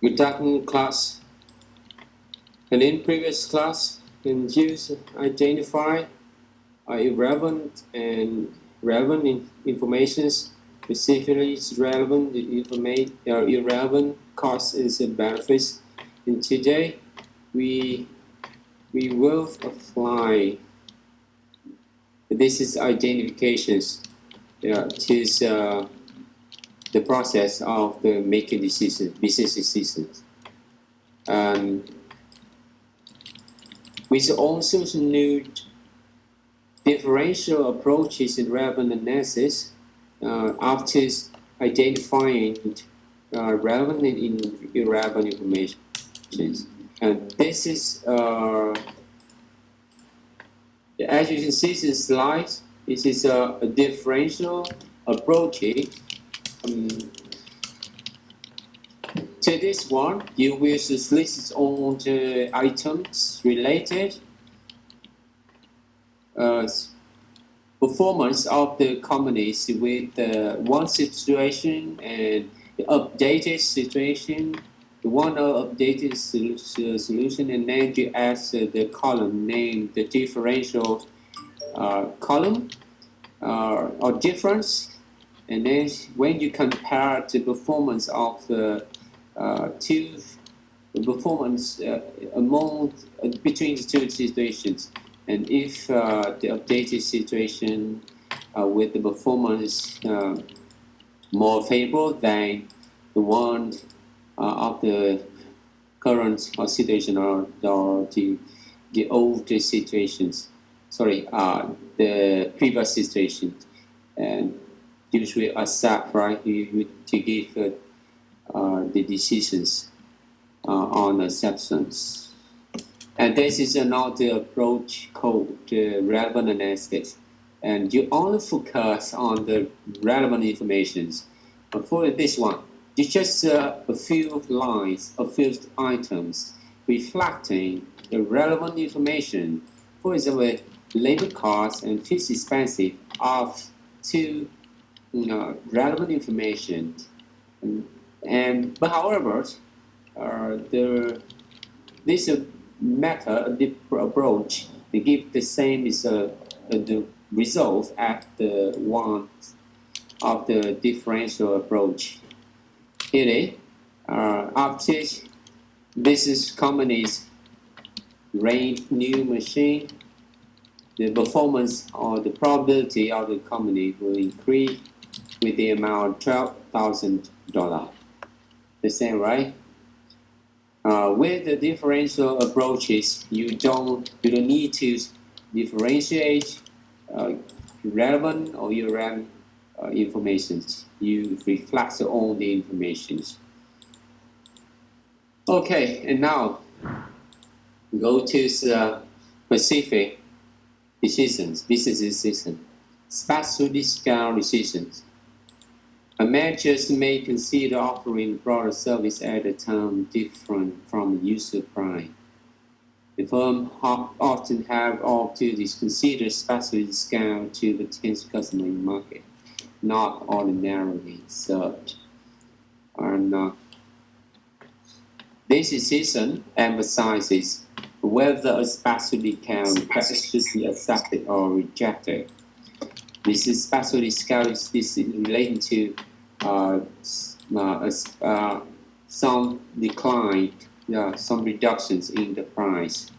Good afternoon, class. And in previous class, can use identify irrelevant and relevant informations, specifically relevant irrelevant costs and benefits. And today, we will apply this is identifications. It is the process of the making decisions, business decisions. We also need differential approaches in relevant analysis after identifying relevant and irrelevant information. And this is, as you can see in the slides, this is a differential approach. To this one, you will list all the items related performance of the companies with one situation and the updated situation, the one updated solution, and then you add the column named the differential column or difference, and then when you compare the performance of the performance between the two situations, and if the updated situation with the performance more favorable than the one of the current situation or the old situations, the previous situation, and usually accept, right, to give the decisions on acceptance. And this is another approach called relevant analysis. And you only focus on the relevant information. But for this one, it's just a few lines, a few items reflecting the relevant information. For example, labor costs and fixed expenses of two relevant information. But however, this method, the approach, they give the same as the result as the one of the differential approach. Here, after business companies rate new machine, the performance or the probability of the company will increase with the amount $12,000. The same, right? With the differential approaches, you don't need to differentiate relevant or irrelevant information. You reflect all the information. Okay, and now go to specific decisions, business decisions, special discount decisions. A managers may consider offering a product service at a time different from user price. The firm often have opportunities to consider special discount to potential customer in the market, not ordinarily served. This decision emphasizes whether a special discount should be accepted or rejected. This is special discount is related to some decline, some reductions in the price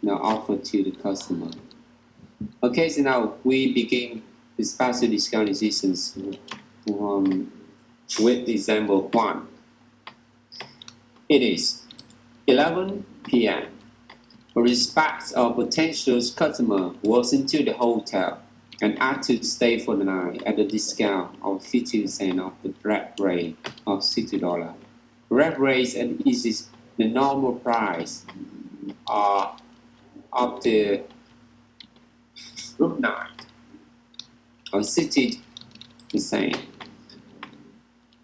now offered to the customer. Okay, so now we begin the special discount decisions with example 1. It is 11 p.m. A respect of potential customer walks into the hotel and asked to stay for the night at a discount of 50% of the flat rate of $60. Flat rate is the normal price of the room night of 60%.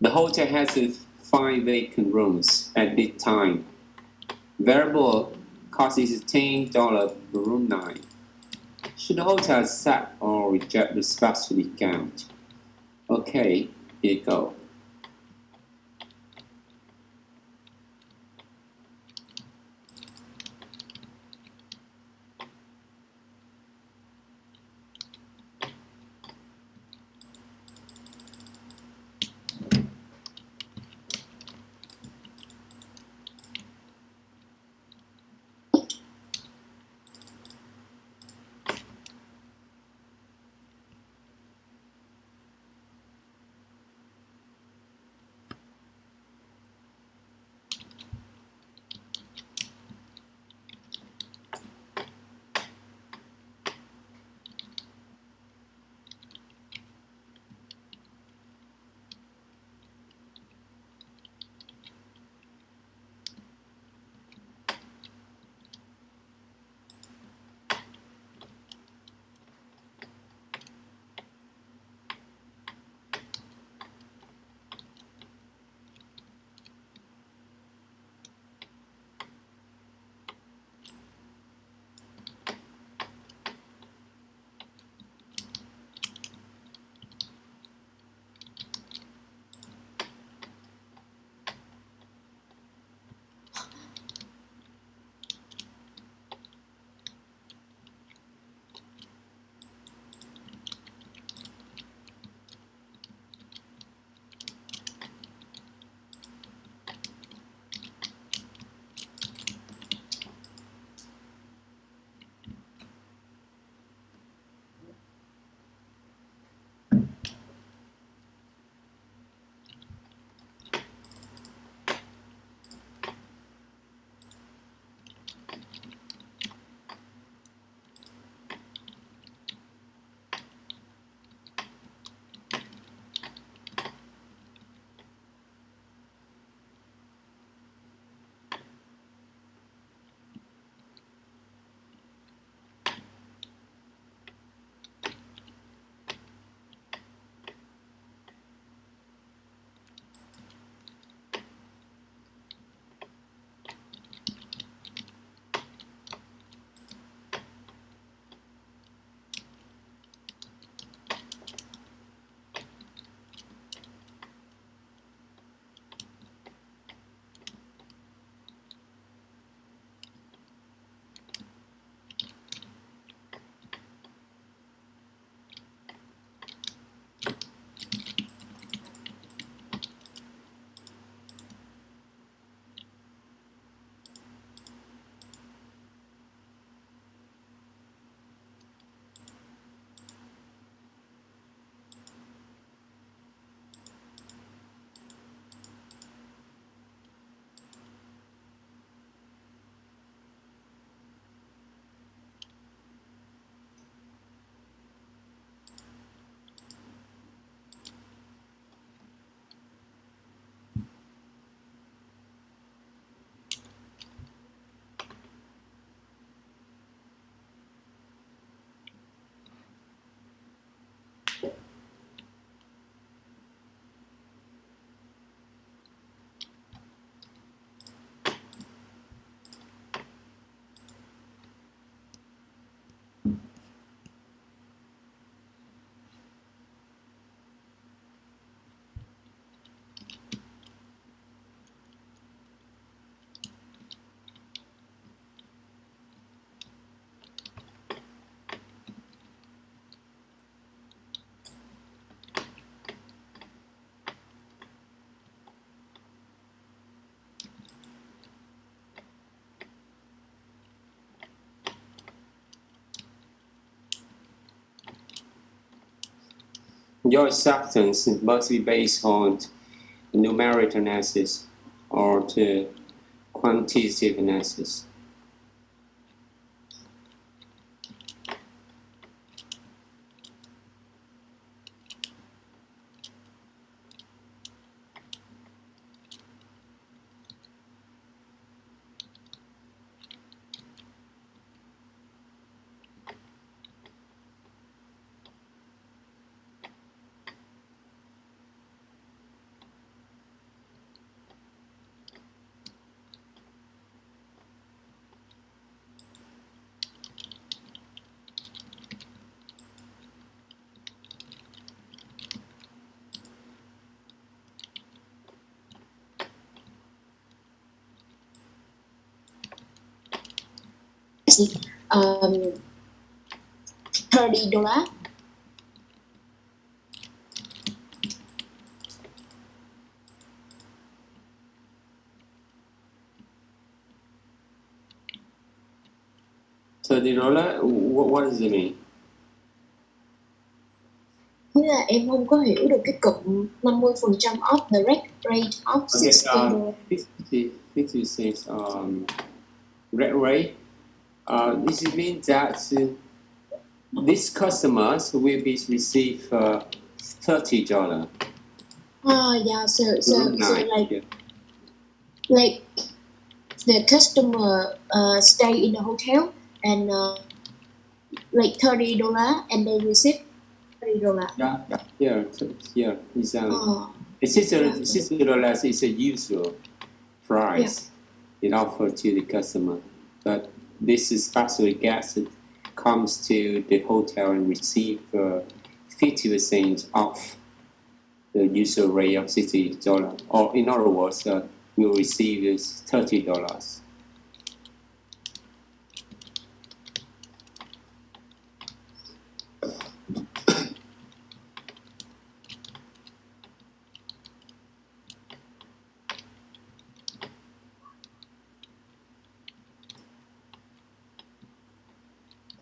The hotel has 5 vacant rooms at this time. Variable cost is $10 per room night. Should the hotel accept or reject the special discount? Okay, here you go. Your acceptance must be based on numerical analysis or the quantitative analysis. um, $30. $30, what does it mean? Nghĩa là em không có hiểu được cái cụm 50% off the rate of $60. 56 rate. This means that these customers will be receive $30. Yeah, so Night, yeah. like the customer stay in the hotel and like $30 and they receive $30. Yeah, it's $60 is a usual price it offered to the customer, but this is special guest comes to the hotel and receive 50% off the usual rate of $60, or in other words, will receive is $30.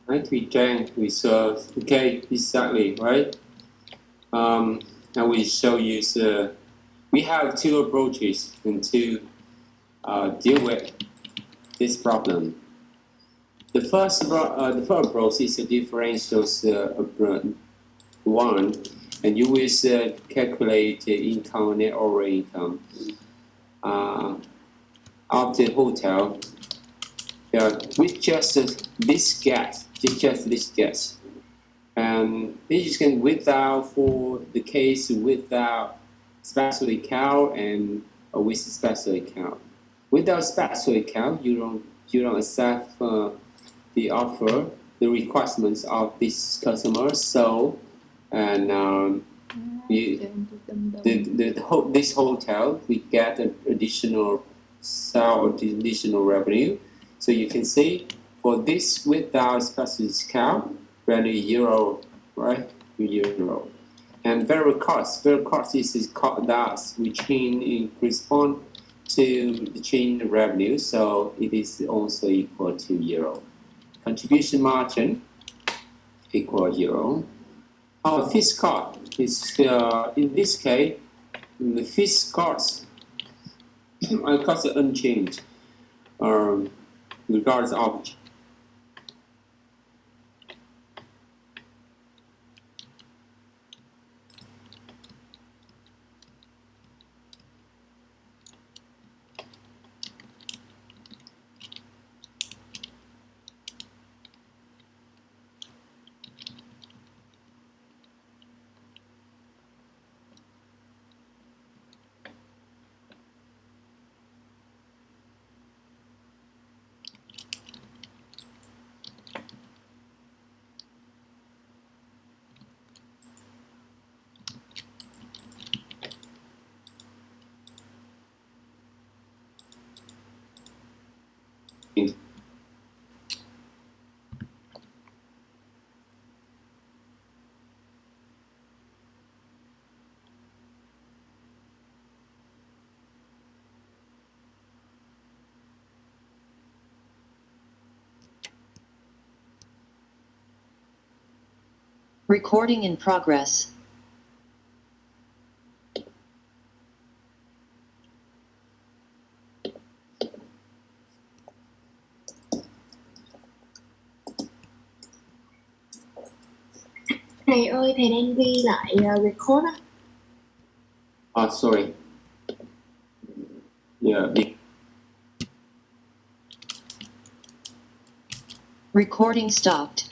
Right, we drank, we served. Okay, exactly, right? I will show you. We have two approaches and to deal with this problem. The first approach is a differential one, and you will calculate the income, net or income of the hotel with just this guess, just this guess. And you can without for the case without special account and with special account. Without special account, you don't accept the offer, the requirements of this customer. So, and this hotel we get an additional sale or additional revenue. So you can see for this without special discount, value euro, right? Euro. And variable cost is that we change in correspond to the change in revenue, so it is also equal to euro. Contribution margin equal euro. Our fixed cost is in this case the fixed cost cost unchanged regardless of Recording in progress. Thầy ơi, thầy đang ghi lại record á. Oh, sorry. Yeah. Recording stopped.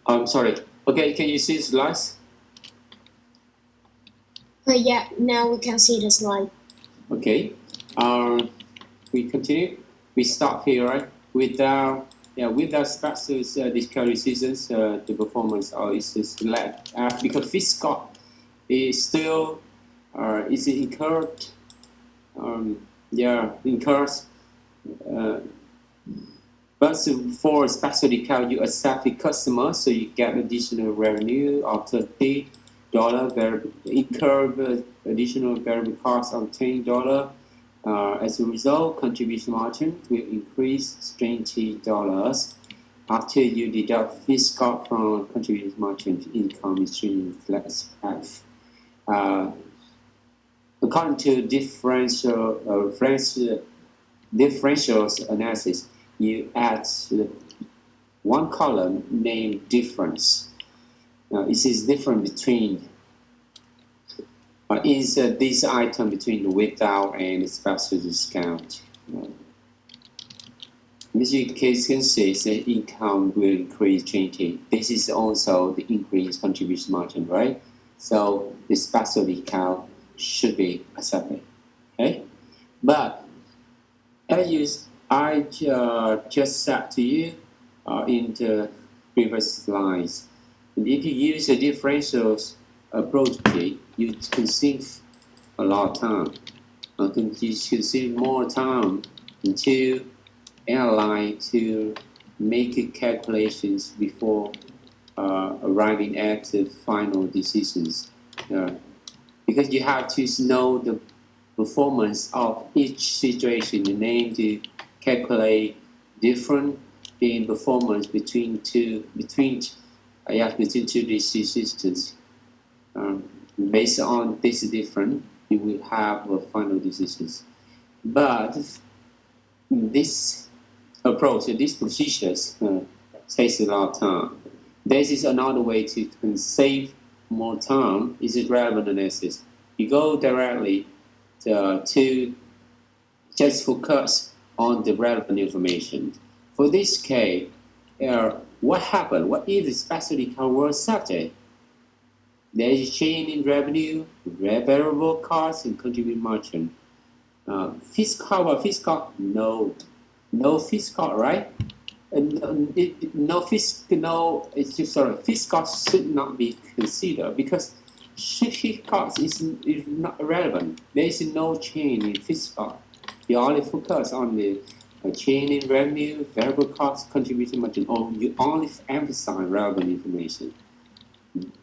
I'm sorry. Okay, can you see the slides? Yeah, now we can see the slide. Okay. We continue. We stop here, right? With special discovery seasons, the performance is led because Fiscot is still is incurred. Incurs. But for special discount, you accept the customer, so you get additional revenue of $30. Incur additional variable cost of $10. As a result, contribution margin will increase $20 after you deduct Fiscot from contribution margin. Income is stream less F. According to differentials analysis, you add one column named difference. This is different between is this item between the without and special discount. This case can say that income will increase 20. This is also the increased contribution margin, right? So the special discount should be accepted. Okay, but as I just said to you in the previous slides, and if you use a differentials approach, you can save a lot of time. You should save more time to analyze, to make calculations before arriving at the final decisions. Because you have to know the performance of each situation, and then to calculate different in performance between two decisions. Based on this difference, you will have a final decisions. But this approach, these procedures takes a lot of time. This is another way to save more time. Is it relevant analysis? You go directly to just focus on the relevant information. For this case, what happened? What is the special discount was subject? There is a change in revenue, variable costs, and contribution margin. Fiscal, no Fiscal, right? Fiscal should not be considered because fiscal is not relevant. There is no change in fiscal. You only focus on the change in revenue, variable cost, contribution margin, or you only emphasize relevant information.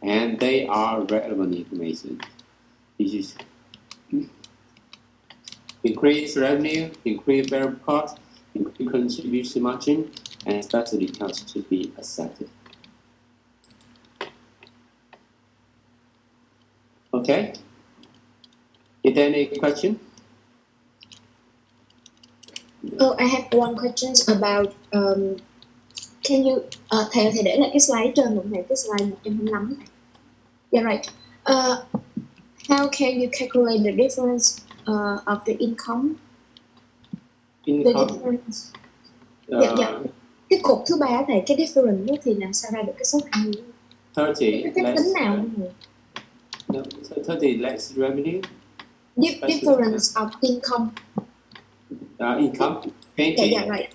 And they are relevant information. You just increase revenue, increase variable cost, increase contribution margin, and special discounts should be accepted. Okay? Is there any question? Oh, I have one question about can you thầy để lại cái slide trên một này, cái slide 125 này. Yeah, right. How can you calculate the difference of the income? The difference. Dạ. Cái cột thứ ba thầy, cái difference đó thì làm sao ra được cái số ăn? 30 cái phép tính nào không? No, 30 less revenue. Difference of income. Income. 20. Yeah, right.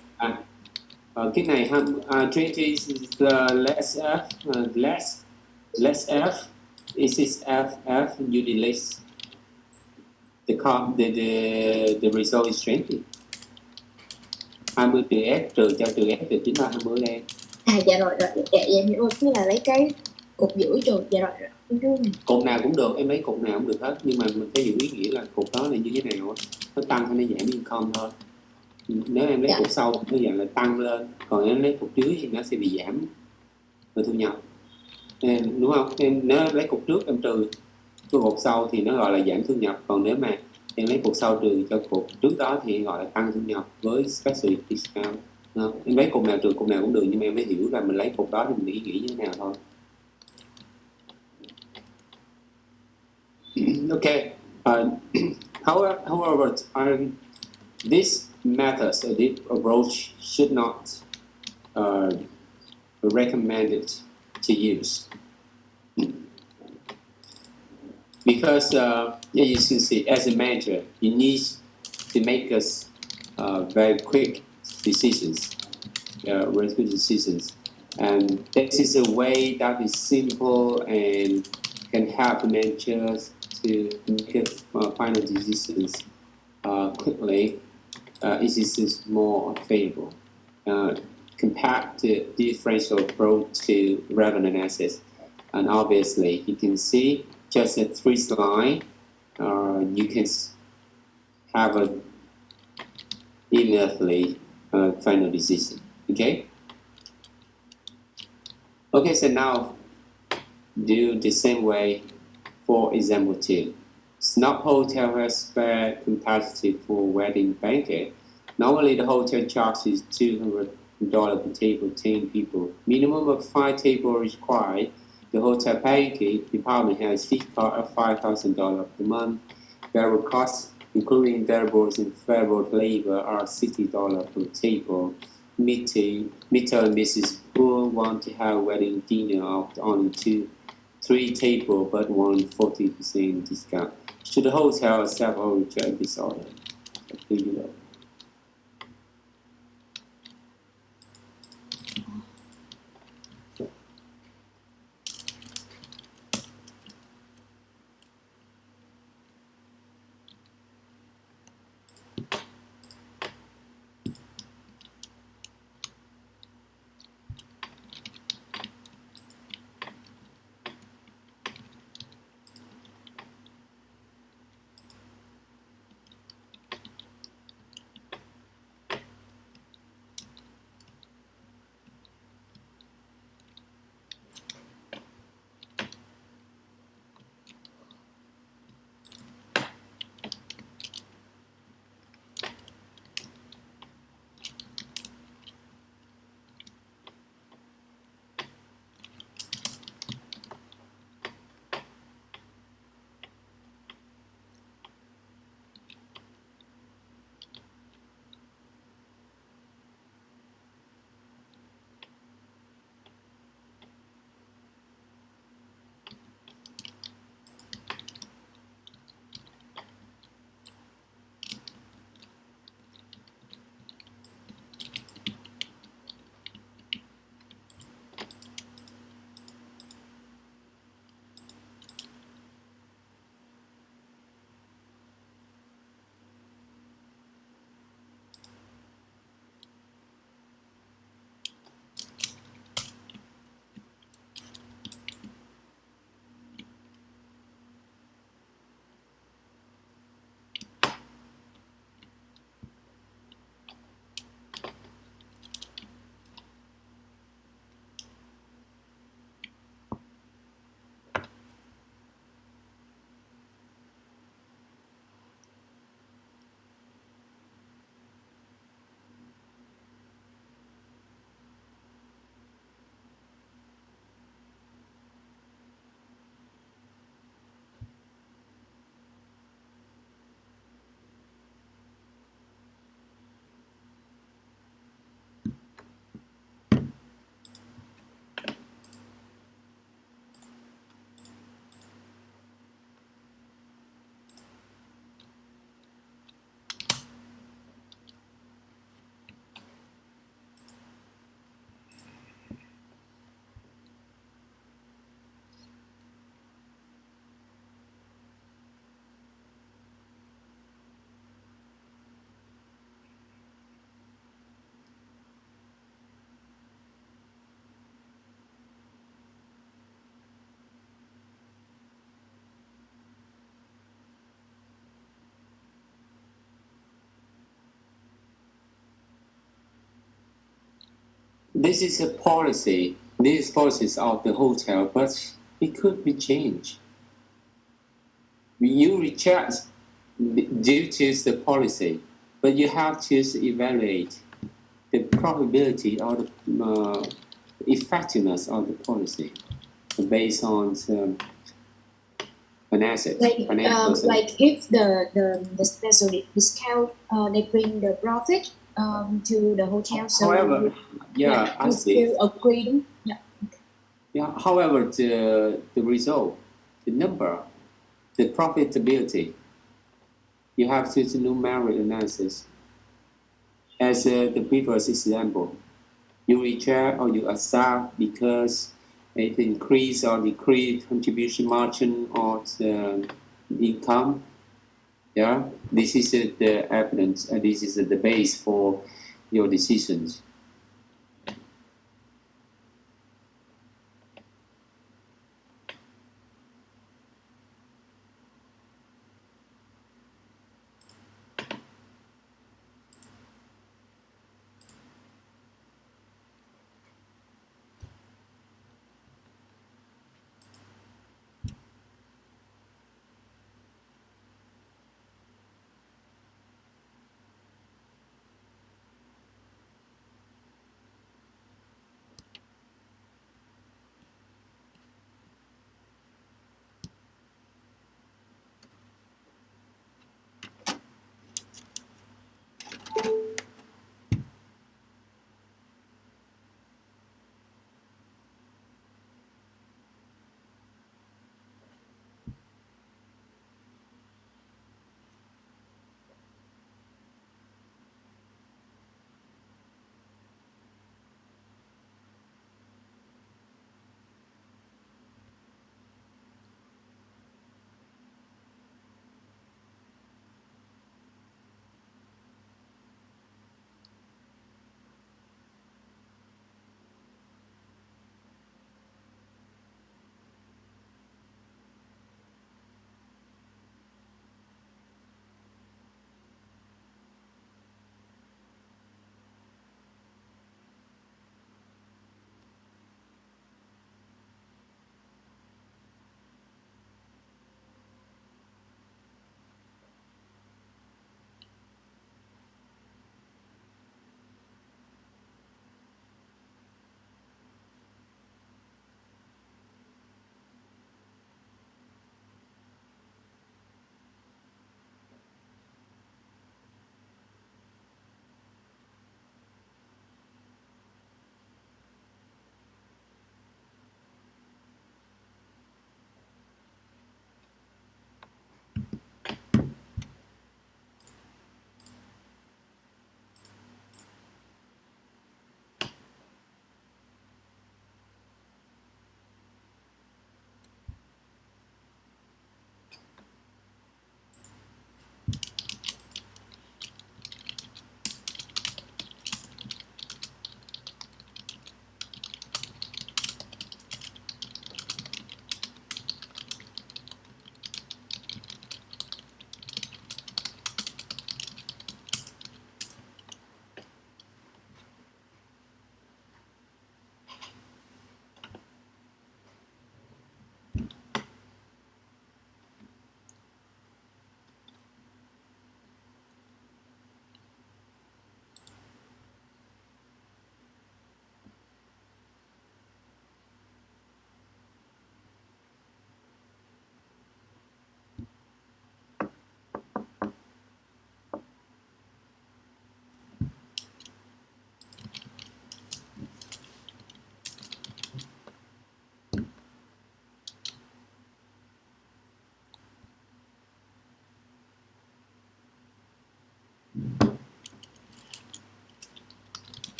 Cái này 20 is less F, less F. This is F. You delete the result is 20. 20 trừ F trừ cho trừ F được chính là 20 em. Dạ rồi. Dạ em hiểu rồi. Tức là lấy cái cột giữa trừ. Dạ rồi. Em hiểu rồi. Cột nào cũng được, em lấy cột nào cũng được hết, nhưng mà mình phải hiểu ý nghĩa là cột đó là như thế nào, nó tăng hay nó giảm hay không thôi. Nếu em lấy cột sau nó dạng là tăng lên, còn em lấy cột dưới thì nó sẽ bị giảm về thu nhập em, đúng không? Em nếu lấy cột trước em trừ cái cột sau thì nó gọi là giảm thu nhập, còn nếu mà em lấy cột sau trừ cho cột trước đó thì gọi là tăng thu nhập với special discount. Em lấy cột nào trừ cột nào cũng được, nhưng mà em phải hiểu là mình lấy cột đó thì mình ý nghĩ như thế nào thôi. Okay. However, this method, so this approach should not recommended to use because as you can see, as a manager, you need to make us very quick decisions, quick decisions, and this is a way that is simple and can help managers to make final decisions quickly. It is more favorable compared to differential approach to revenue analysis. And obviously, you can see just a 3 slide. You can have a immediately final decision. Okay. Okay. So now do the same way for example 2. Snob Hotel has very competitive for wedding banquet. Normally, the hotel charges $200 per table, 10 people. Minimum of 5 tables required. The hotel banquet department has fixed cost of $5,000 per month. Variable costs, including variables and variable labor, are $60 per table. Mr. and Mrs. Poole want to have wedding dinner of only 3 tables but want 40% discount. Should the hotel accept or reject this order? Do you know? this is a policy. These policies of the hotel, but it could be changed. You reject due to the policy, but you have to evaluate the probability or the effectiveness of the policy based on an asset. Like if the special discount they bring the profit to the hotel. So However, yeah, I you see. still agree. Yeah. Yeah. However, the result, the number, the profitability, you have to do numeric analysis. As the previous example, you reject or you accept because it increase or decrease contribution margin or the income. Yeah, this is the evidence, and this is the base for your decisions.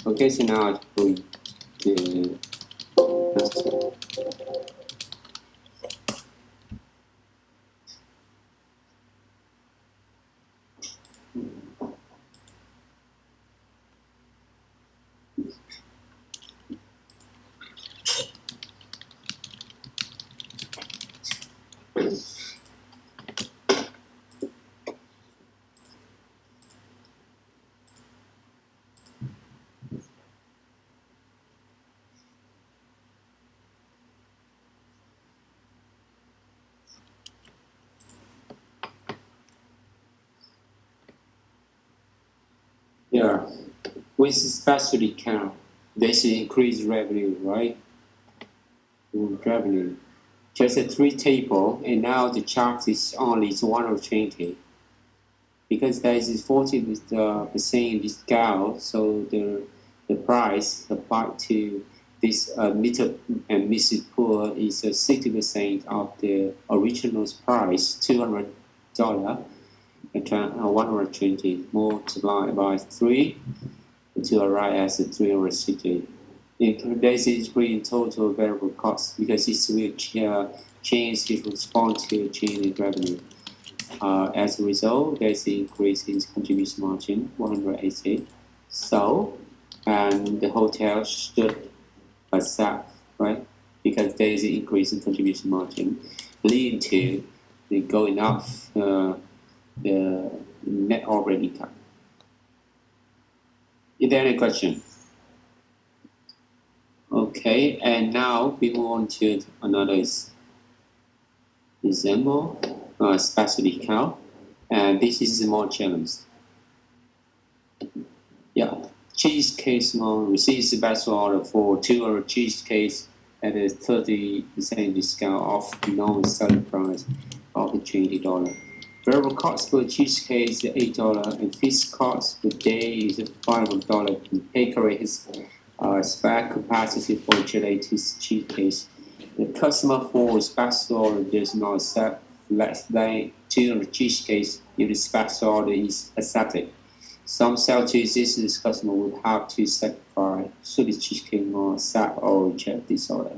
Okay, so now I'm going to Yeah. With special account, there's increased revenue, right? Revenue. Just a 3 table, and now the charge is only 120 because there is 40% discount, so the price applied to this meter and Mrs. Poor is 60% of the original price, $200, and 120 multiplied by 3 to arrive at 360. There's increase in total variable cost because it will change its response to change in revenue. As a result, there's an increase in contribution margin, 180. So, and the hotel stood itself, right? Because there is an increase in contribution margin, leading to the going up the net operating income. Is there any question? Okay, and now we move on to another example, special account, and this is more challenged. Yeah, cheesecake small receives special order for 200 cheesecakes at a 30% discount off the normal selling price of $20. Variable cost per cheesecake is $8, and fixed cost per day is $500. The bakery has spare capacity for gelato cheesecakes. The customer for special order does not accept less than 200 cheesecakes if the special order is accepted. Some Southeast Asian customers would have to sacrifice so the cheesecake or accept or reject this order.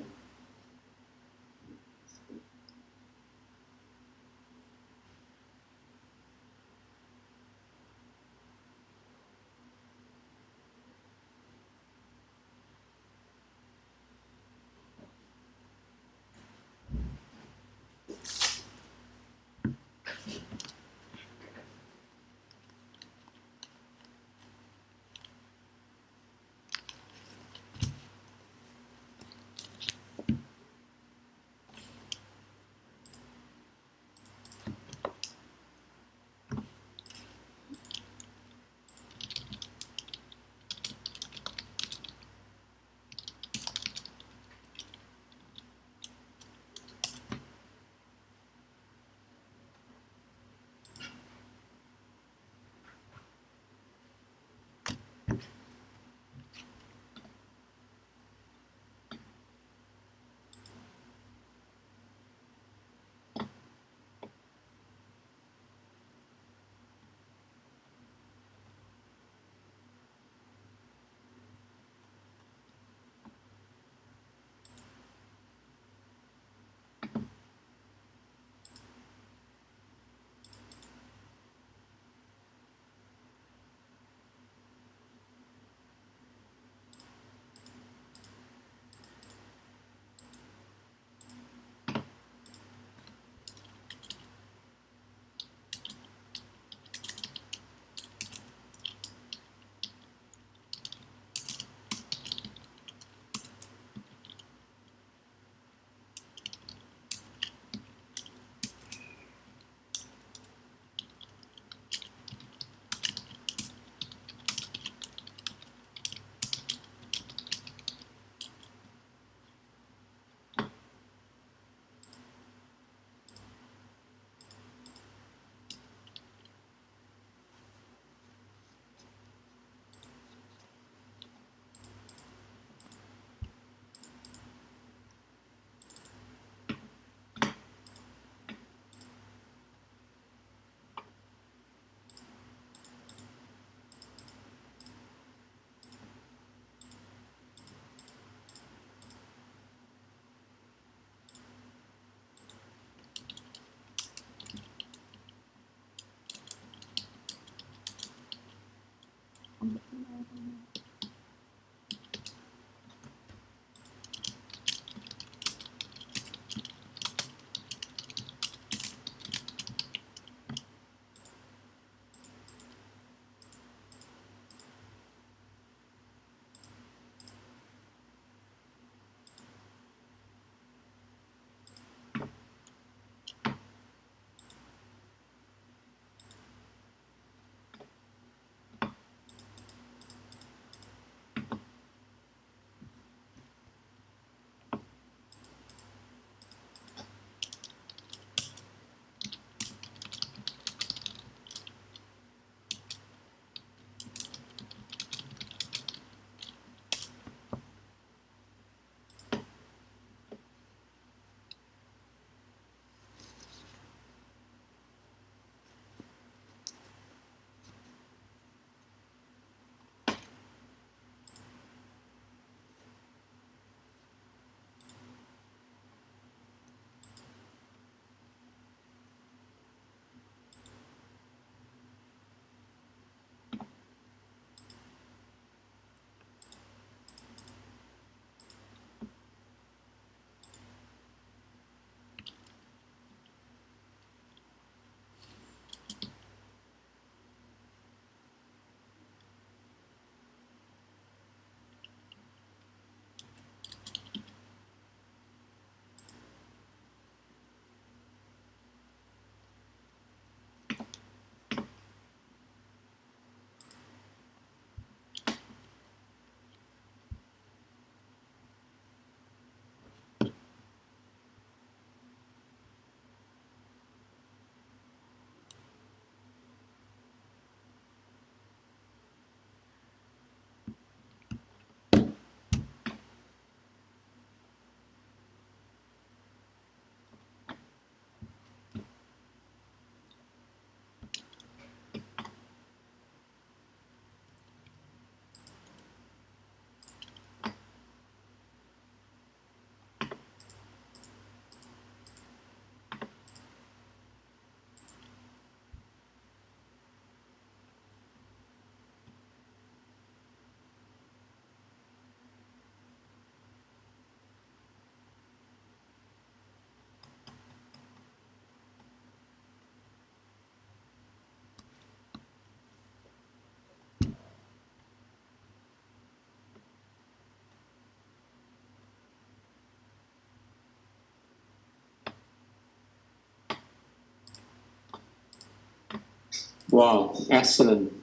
Wow, excellent.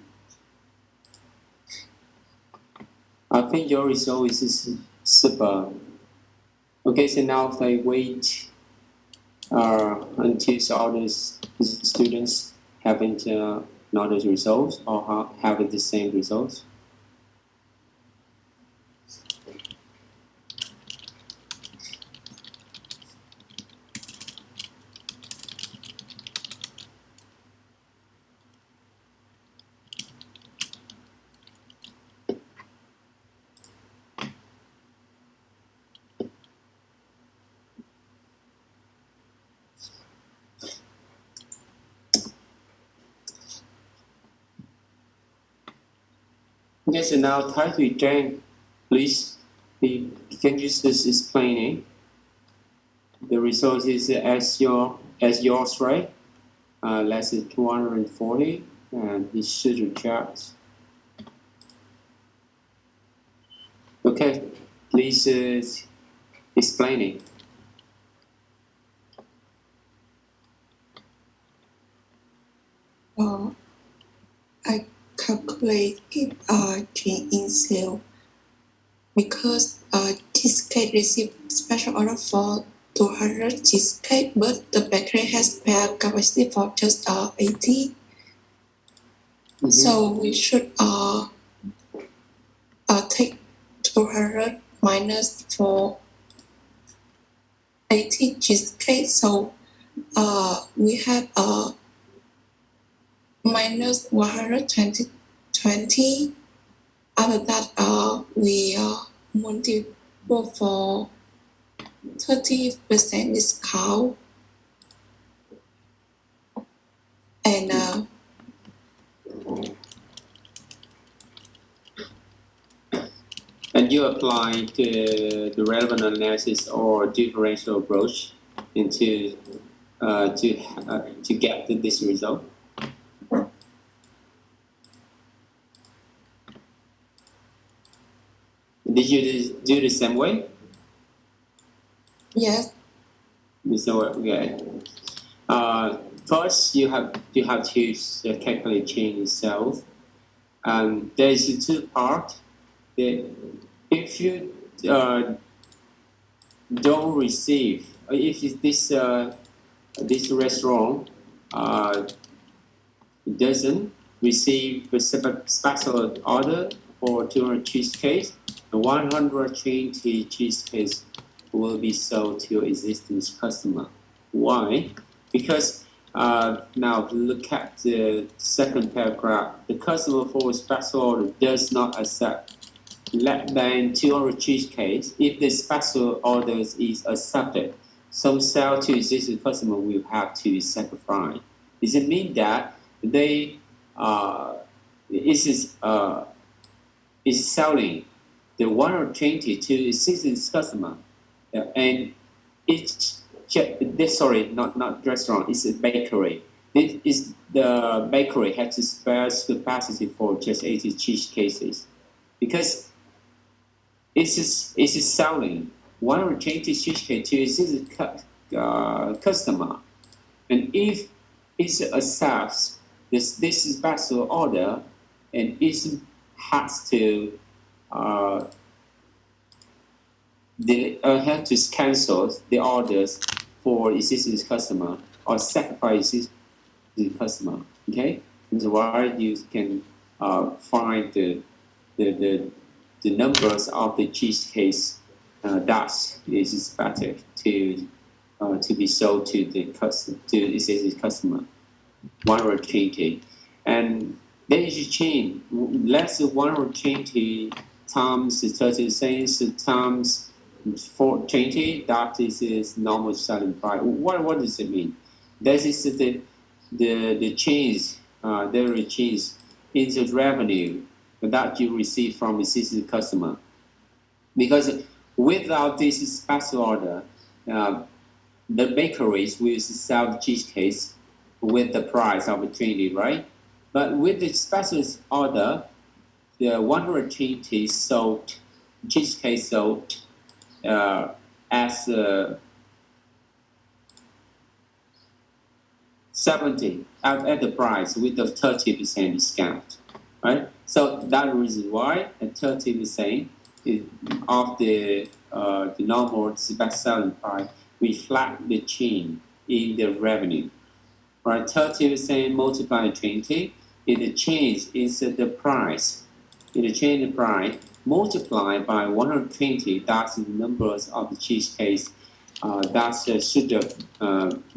I think your result is super. Okay, so now they wait until all the students haven't not the results or having the same results. Okay, so now try to explain, please. Can you just explain it? The result is as yours, right? Less than 240, and it should reject. Okay, please explain it. I calculate it change in sale because cheesecake received special order for 200 cheesecake, but the bakery has spare capacity for just 80. Mhm. So we should take 200 minus for 80 cheesecake. So we have minus 120. After that, we multiple for 30% discount, and And you apply the relevant analysis or differential approach into to get this result. Did you do the same way? yes, So okay. First, you have to calculate change itself. There is two part. If you don't receive, if this restaurant doesn't receive a special order for 200 cheesecakes, the 120 cheesecakes will be sold to existing customer. Why? Because now look at the second paragraph. The customer for special order does not accept less than 200 cheesecakes. If the special orders is accepted, some sale to existing customer will have to be sacrificed. Does it mean that they is selling the 120 to existing customer, and it's sorry, not restaurant, it's a bakery. This is the bakery has a spare capacity for just 80 cheesecakes because it's selling 120 cheesecake to existing customer, and if it accepts this special order, and it has to have to cancel the orders for existing customer or sacrifice the customer. Okay, that's why you can find the numbers of the cheesecakes that is expected to be sold to the customer, to existing customer, 120, and there is a chain less than 120 times 30 cents times 420. That is normal selling price. What does it mean? This is the change, the change in the revenue that you receive from existing customer, because without this special order, the bakeries will sell cheesecakes with the price of 20, right? But with the special order, the 120 sold cheesecake sold uh, as 70 at the price with a 30% discount, right? So that reason why a 30% of the normal best selling price reflect the change in the revenue, right? 30% multiplied 20 is the change is the price. In the change in the price multiplied by 120, that's the numbers of the cheesecake that should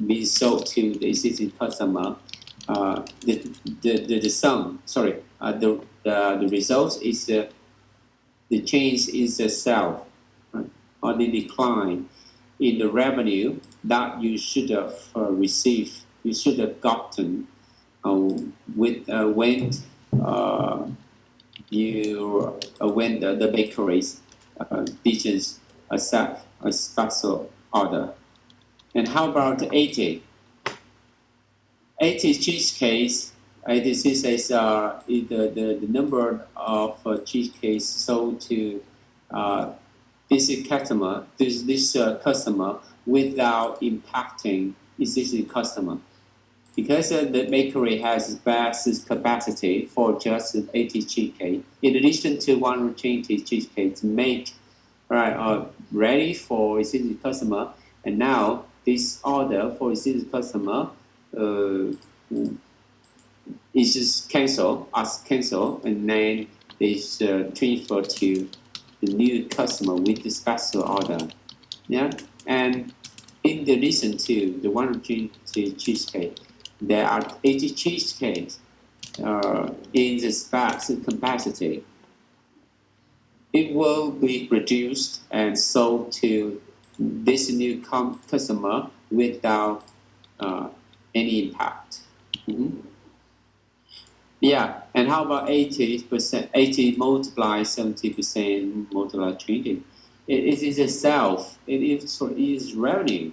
be sold to the existing customer. The sum, sorry, the result is the change is the sale, right? Or the decline in the revenue that you should have received, you should have gotten with when when the bakeries didn't accept a special order. And how about 80? 80 cheesecakes. This is the number of cheesecakes sold to this customer without impacting existing customer. Because the bakery has best capacity for just 80 cheesecake, in addition to 120 cheesecakes made ready for existing customer, and now this order for existing customer is just cancel, and then it's transferred to the new customer with the special order. Yeah, and in addition to the 120 cheesecake, there are 80 cheesecakes in the special capacity. It will be produced and sold to this new customer without any impact. Mm-hmm. Yeah, and how about 80%? 80 multiplied 70% multiplied 20. It is itself. It is revenue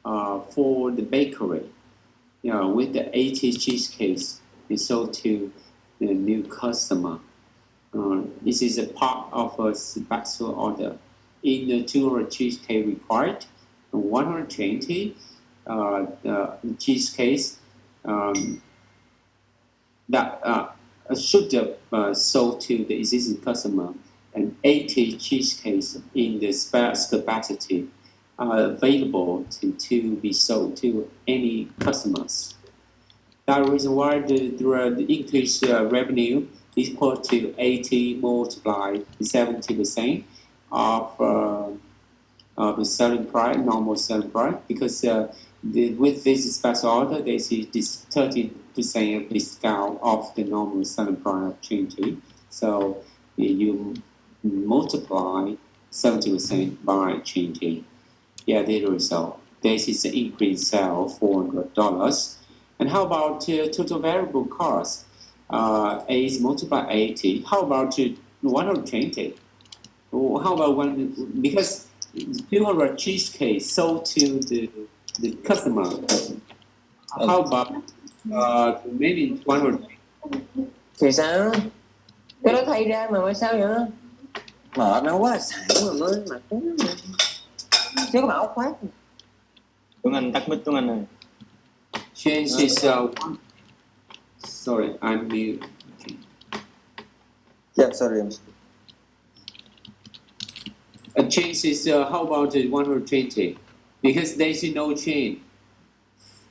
for the bakery. You know, with the 80 cheesecakes, it's sold to the new customer. This is a part of a special order. In the 200 cheesecake required, 120 cheesecakes that should have sold to the existing customer, and 80 cheesecakes in the spare capacity are available to be sold to any customers. That reason why the increased revenue is equal to 80 multiplied 70% of the selling price, normal selling price, because with this special order, there is this 30% discount of the normal selling price of 20. So you multiply 70% by 20. Yeah, the result. This is the increased sale $400. And how about total variable cost? Is multiplied 80. How about 120? How about because 200 cheesecake sold to the customer. How about maybe 100? Thì sao? Cái đó thay ra mà sao vậy? Mở nó quá xài mà mới mà chứ có bảo khoát. Tuấn Anh tắt mic Tuấn Anh ơi. Change is sorry, I'm mute. Okay. Yeah, sorry. A change is how about 120? Because there is no change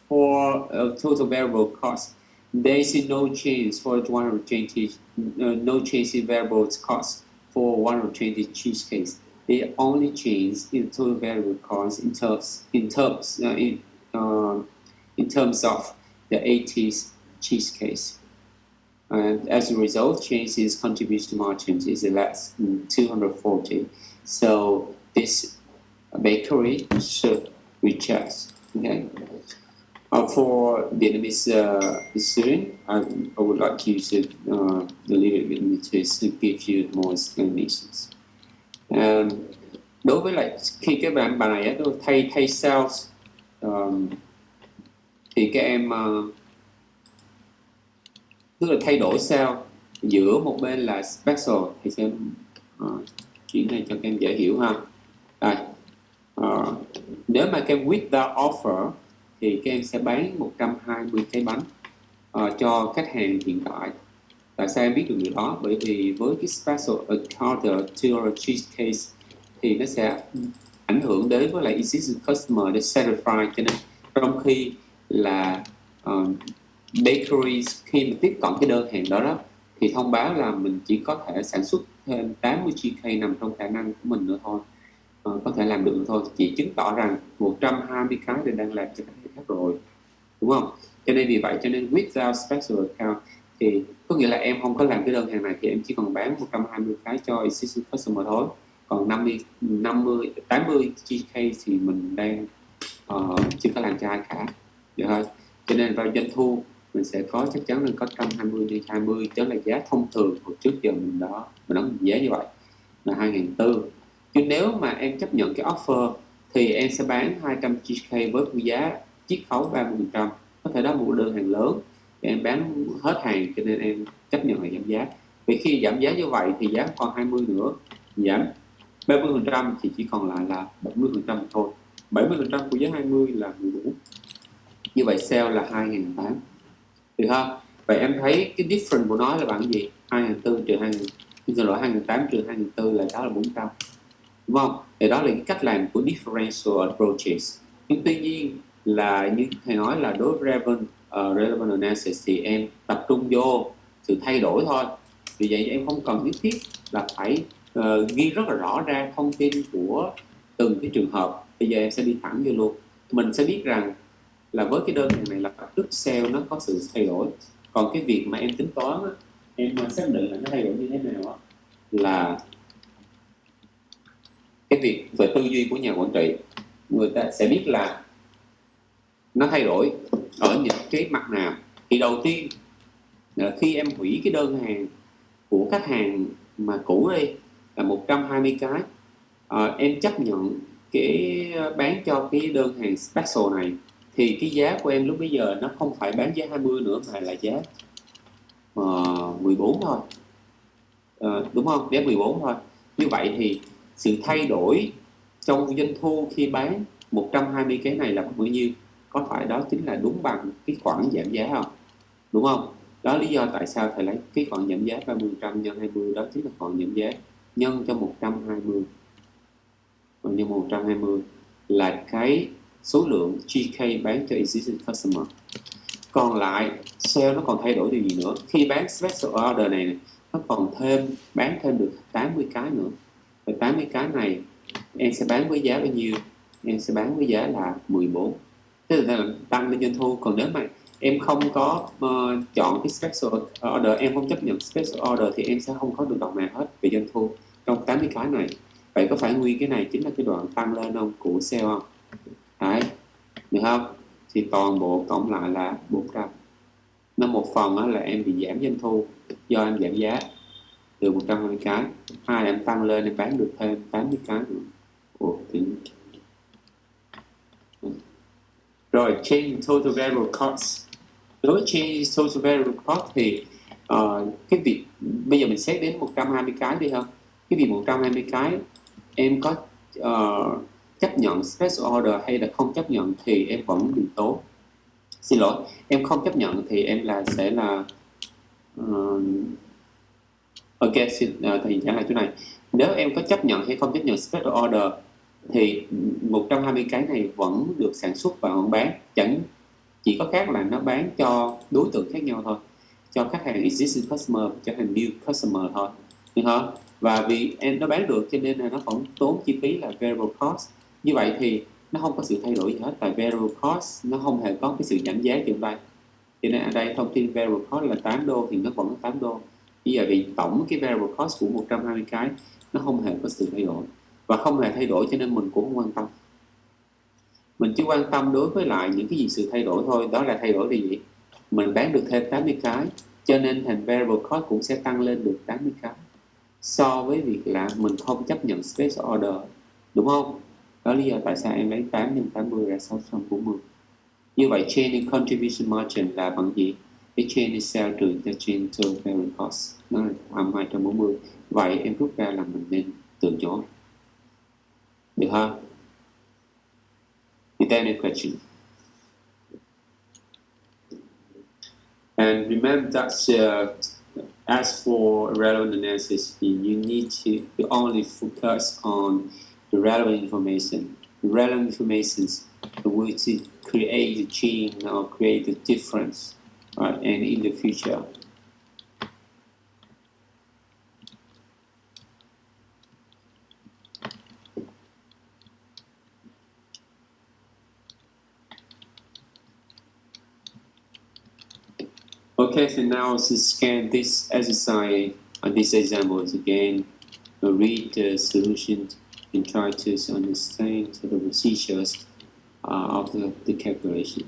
for total variable cost. There is no change for 120. No change in variable cost for 120 cheesecakes. They only change in total variable cost in terms of the 80s cheesecakes. And as a result, change's contribution margin is less than 240. So this bakery should reject. Okay. For Vietnamese student, I would like you to leave it with me to give you more explanations. Đối với lại khi cái bài này tôi thay sales thì các em tức là thay đổi sale giữa một bên là special thì sẽ chuyển này cho các em dễ hiểu ha. Nếu mà các em without offer thì các em sẽ bán 120 cái bánh cho khách hàng hiện tại. Tại sao em biết được điều đó? Bởi vì với cái special order to cheesecake thì nó sẽ ảnh hưởng đến với lại existing customer để satisfy, cho nên trong khi là bakeries khi mà tiếp cận cái đơn hàng đó thì thông báo là mình chỉ có thể sản xuất thêm 80 cheesecake nằm trong khả năng của mình nữa thôi, có thể làm được thôi, chỉ chứng tỏ rằng 120 cái thì đang làm cho khách hàng khác rồi, đúng không? Cho nên vì vậy cho nên without special account thì có nghĩa là em không có làm cái đơn hàng này thì em chỉ còn bán 120 cái cho existing customer thôi, còn 80 GK thì mình đang chưa có làm cho ai cả, được thôi. Cho nên vào doanh thu mình sẽ có chắc chắn là có 120 nhân 20, đó là giá thông thường hồi trước giờ mình nói giá như vậy là 2.400. chứ nếu mà em chấp nhận cái offer thì em sẽ bán 200 GK với một giá chiết khấu 30%, có thể đó một đơn hàng lớn thì em bán hết hàng cho nên em chấp nhận là giảm giá. Vì khi giảm giá như vậy thì giá còn 20 nữa, giảm 30% thì chỉ còn lại là 70% thôi. 70% của giá 20 là 14, như vậy sale là 2.800, được không? Vậy em thấy cái difference của nó là bằng gì? 2.400 trừ 2.000, xin lỗi, 2.800 trừ 2.400 là đó là 400, đúng không? Thì đó là cái cách làm của differential approaches. Nhưng tuy nhiên là như thầy nói là đối với relevant analysis thì em tập trung vô sự thay đổi thôi, vì vậy em không cần nhất thiết là phải ghi rất là rõ ra thông tin của từng cái trường hợp. Bây giờ em sẽ đi thẳng vô luôn, mình sẽ biết rằng là với cái đơn hàng này là lập tức sale nó có sự thay đổi, còn cái việc mà em tính toán á, em xác định là nó thay đổi như thế nào á, là cái việc về tư duy của nhà quản trị. Người ta sẽ biết là nó thay đổi ở những cái mặt nào. Thì đầu tiên là khi em hủy cái đơn hàng của khách hàng mà cũ đi là 120 cái, em chấp nhận cái bán cho cái đơn hàng special này thì cái giá của em lúc bây giờ nó không phải bán giá 20 nữa mà là giá 14 thôi, đúng không? Giá 14 thôi. Như vậy thì sự thay đổi trong doanh thu khi bán 120 cái này là bao nhiêu? Có phải đó chính là đúng bằng cái khoản giảm giá không? Đúng không? Đó lý do tại sao thầy lấy cái khoản giảm giá 30% nhân 20, đó chính là khoản giảm giá nhân cho 120. Còn nhân 120 là cái số lượng GK bán cho existing customer. Còn lại sale nó còn thay đổi điều gì nữa? Khi bán special order này nó còn bán thêm được 80 cái nữa. Và 80 cái này em sẽ bán với giá bao nhiêu? Em sẽ bán với giá là 14. Thế là tăng lên doanh thu. Còn nếu mà em không có chọn cái special order, em không chấp nhận special order thì em sẽ không có được đồng nào hết về doanh thu trong 80 cái này. Vậy có phải nguyên cái này chính là cái đoạn tăng lên không của sale không? Đấy, được không? Thì toàn bộ cộng lại là 400. Nên một phần đó là em bị giảm doanh thu do em giảm giá từ 120 cái, hai là em tăng lên em bán được thêm 80 cái nữa. Rồi change total variable cost. Đối với change total variable cost thì cái việc bây giờ mình xét đến 120 cái đi không? Cái việc 120 cái em có chấp nhận special order hay là không chấp nhận thì em vẫn bị tố. Xin lỗi, em không chấp nhận thì em sẽ là ok, thì trả lại chỗ này. Nếu em có chấp nhận hay không chấp nhận special order thì 120 cái này vẫn được sản xuất và vẫn bán, chỉ có khác là nó bán cho đối tượng khác nhau thôi, cho khách hàng existing customer, cho hàng new customer thôi, được không? Và vì em nó bán được cho nên là nó vẫn tốn chi phí là variable cost. Như vậy thì nó không có sự thay đổi gì hết, tại variable cost nó không hề có cái sự giảm giá trong đây. Cho nên ở đây thông tin variable cost là 8 đô thì nó vẫn là 8 đô. Bây giờ vì tổng cái variable cost của 120 cái nó không hề có sự thay đổi, và không hề thay đổi cho nên mình cũng không quan tâm. Mình chỉ quan tâm đối với lại những cái gì sự thay đổi thôi. Đó là thay đổi là gì? Mình bán được thêm 80 cái cho nên thành variable cost cũng sẽ tăng lên được 80 cái so với việc là mình không chấp nhận special order, đúng không? Đó lý do tại sao em lấy 8 nhân 80 ra 640. Như vậy change in contribution margin là bằng gì? Cái change in sale trừ cho change to variable cost, nó là âm 240. Vậy em rút ra là mình nên từ chối, được không? Is there any question? And remember that as for relevant analysis, you need to only focus on the relevant information. The relevant information will create a change or create a difference, right? And in the future. Okay, so now scan this exercise and these examples again. Read the solution and try to understand the procedures of the calculation.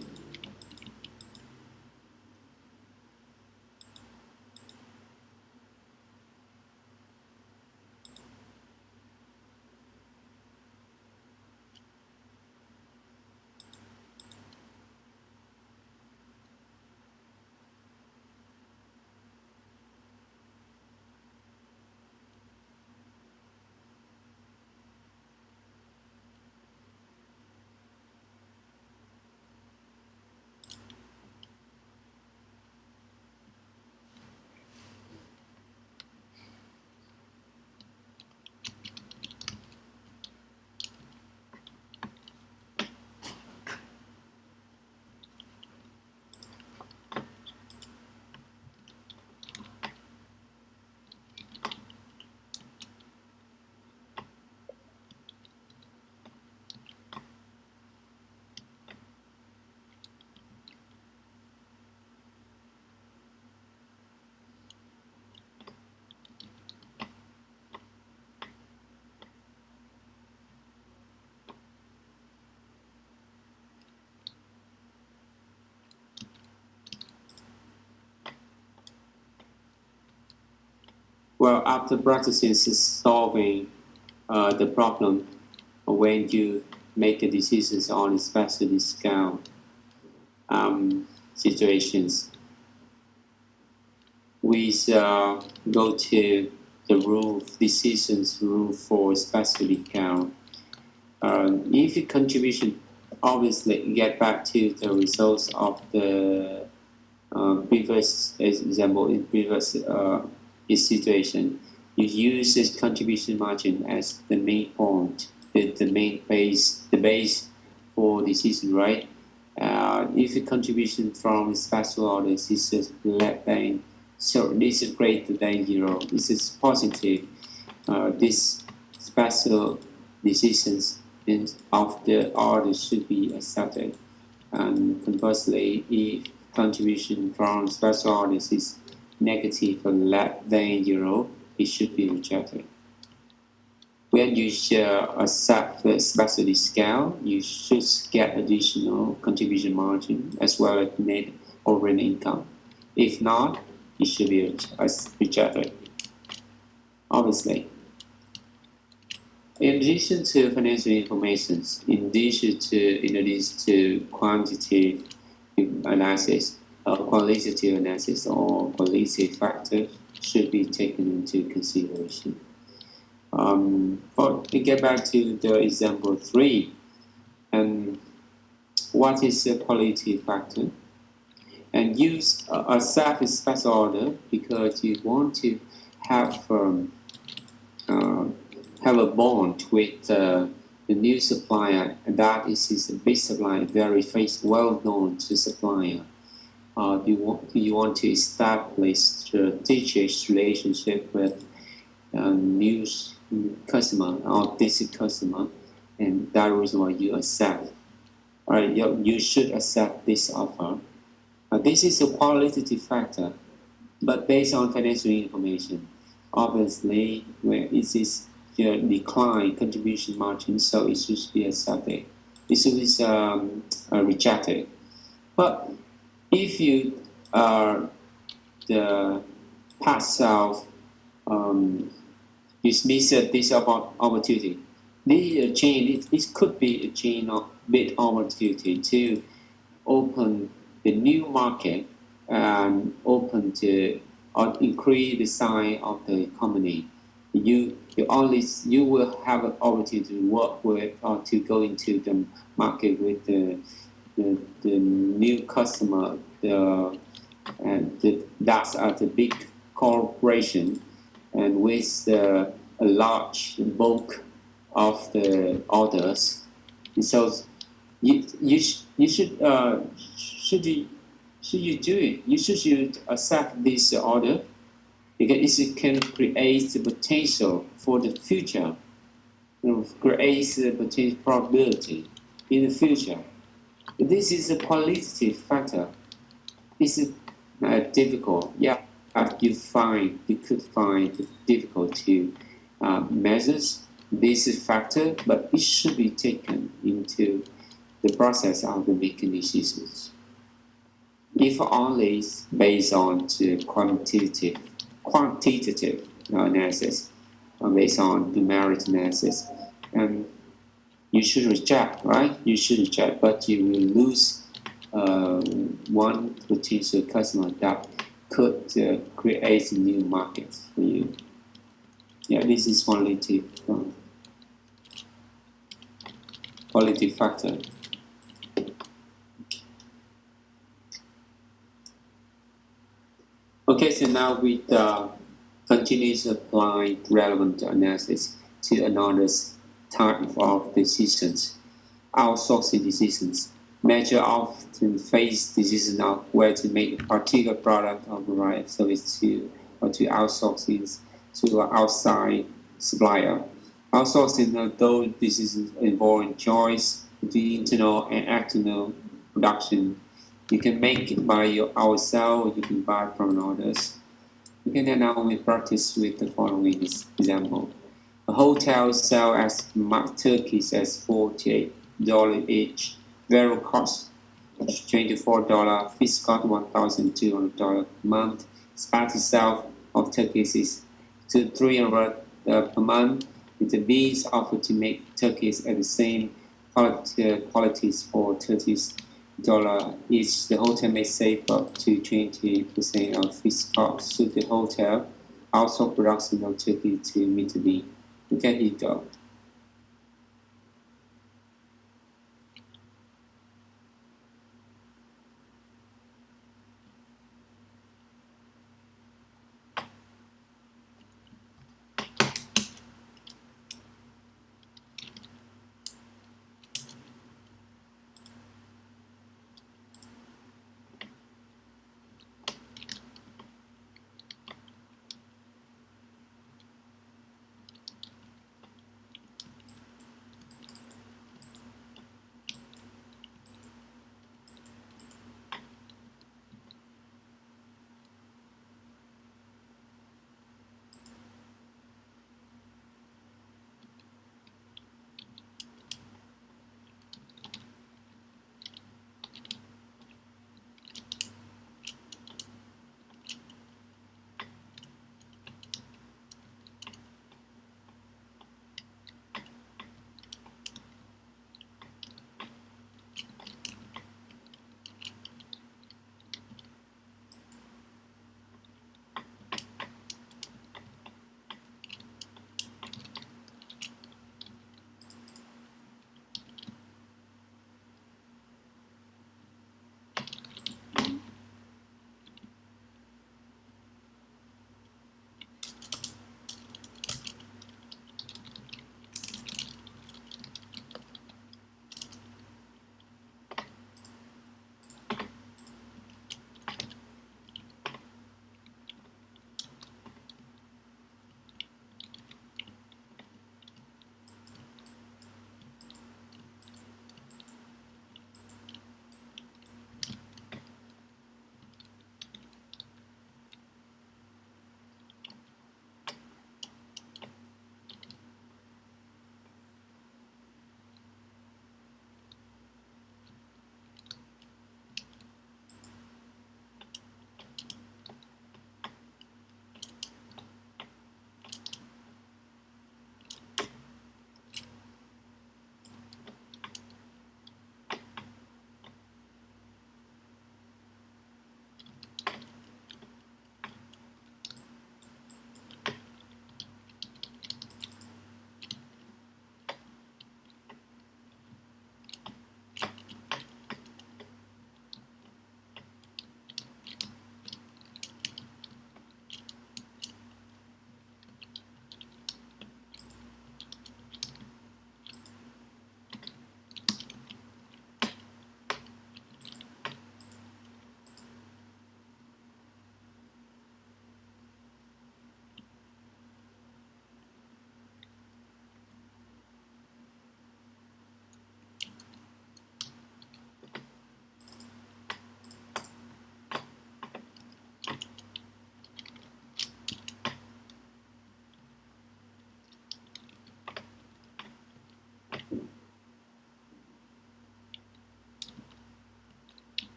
Well, after practicing solving the problem, when you make decisions on special discount situations, we go to the rule decisions rule for special discount. If the contribution, obviously get back to the results of the previous example in previous situation. You use this contribution margin as the main point, the main base, the base for decision, right? If the contribution from special orders is less than, so this is greater than 0. This is positive. This special decisions of the order should be accepted. And conversely, if contribution from special orders is negative or less than 0, it should be rejected. When you accept the special discount, you should get additional contribution margin as well as net operating income. If not, it should be rejected. Obviously. In addition to financial information, in addition to quantitative analysis, qualitative analysis or qualitative factors should be taken into consideration. But we get back to the example 3, and what is a qualitative factor? And use a special order because you want to have a bond with the new supplier, and that is a big supplier, very well-known to supplier. You want to establish strategic relationship with new customer or this customer, and that is why you accept. All right, you should accept this offer. This is a qualitative factor, but based on financial information, obviously, where it is decline contribution margin, so it should be accepted. It should be rejected. But if you are the pass of dismiss this opportunity, this could be a chain of big opportunity to open the new market and open to or increase the size of the company. You will have an opportunity to work with or to go into the market with the new customer, the and that's at a big corporation, and with a large bulk of the orders. And so you should you do it? You should accept this order because it can create the potential for the future. Creates the potential probability in the future. This is a qualitative factor. This is difficult. Yeah, you could find difficult to measure this factor, but it should be taken into the process of the making decisions. If only based on the quantitative analysis, based on numeric analysis, and you should reject, right? You should reject, but you will lose one potential customer that could create new markets for you. Yeah, this is quality factor. Okay, so now we continues apply relevant analysis to another type of decisions, outsourcing decisions. Measure often face decisions of where to make a particular product or provide service to outsource it to an outside supplier. Outsourcing those decisions involve choice between internal and external production. You can make it by ourselves, you can buy from others. You can now we practice with the following example. A hotel sells as much turkeys as $48 each. Variable cost $24, fixed cost $1,200 per month. Expected sale of turkeys is to $300 per month. With the means offered to make turkeys at the same qualities for $30 each, the hotel may save up to 20% of fixed costs. So the hotel also production of turkey to meet the need. Okay, here you go.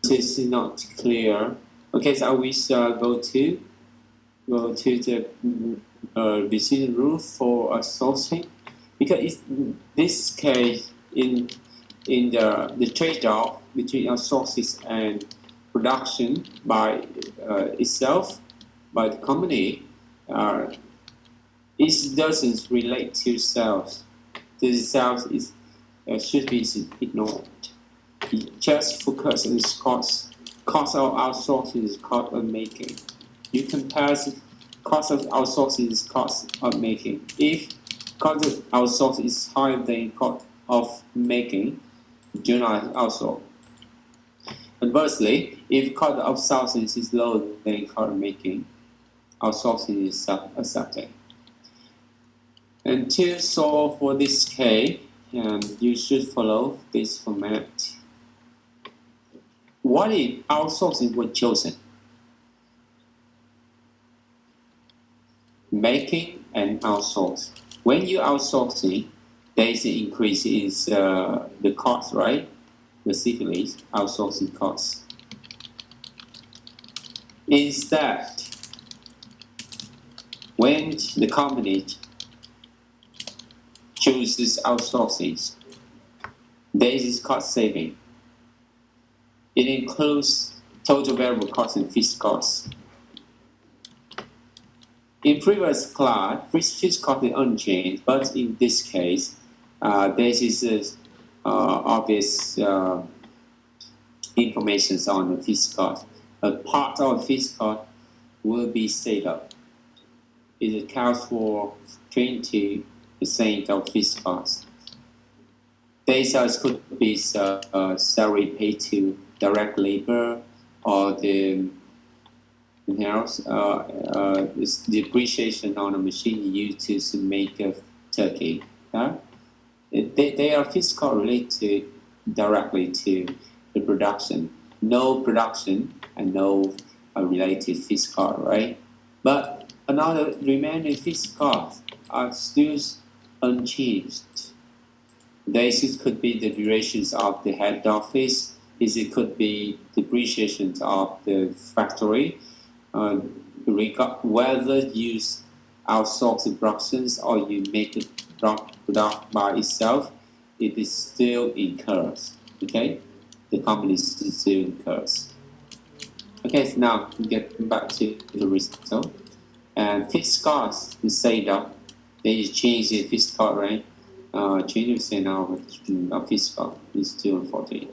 is not clear. Okay, so I will go to the decision rule for outsourcing, because this case in the trade-off between outsourcing and production by itself, by the company, it doesn't relate to sales. The sales is should be ignored. Just focus on its cost. Cost of outsourcing is cost of making. You compare cost of outsourcing is cost of making. If cost of outsourcing is higher than cost of making, do not outsource. Conversely, if cost of outsourcing is lower than cost of making, outsourcing is accepted. And to solve for this case, you should follow this format. What if outsourcing was chosen? Making and outsource. When you outsourcing, there is an increase in the cost, right? Specifically, outsourcing costs. Instead, when the company chooses outsourcing, there is cost saving. It includes total variable costs and fixed costs. In previous class, fixed cost is unchanged, but in this case, there is obvious information on the fixed cost. A part of the fixed cost will be set up. It accounts for 20% of fixed cost. These could be salary paid to direct labor, or the depreciation on a machine used to make a turkey. They are fixed cost related directly to the production. No production and no related fixed cost, right? But another remaining fixed costs are still unchanged. These could be the durations of the head office. It could be depreciations of the factory. Whether you outsource the productions or you make the product by itself, it is still incurs. Okay, the company still incurs. Okay, so now we get back to the result. And fixed cost is set up. They change the fixed cost, right? 20% of fixed cost is still 40.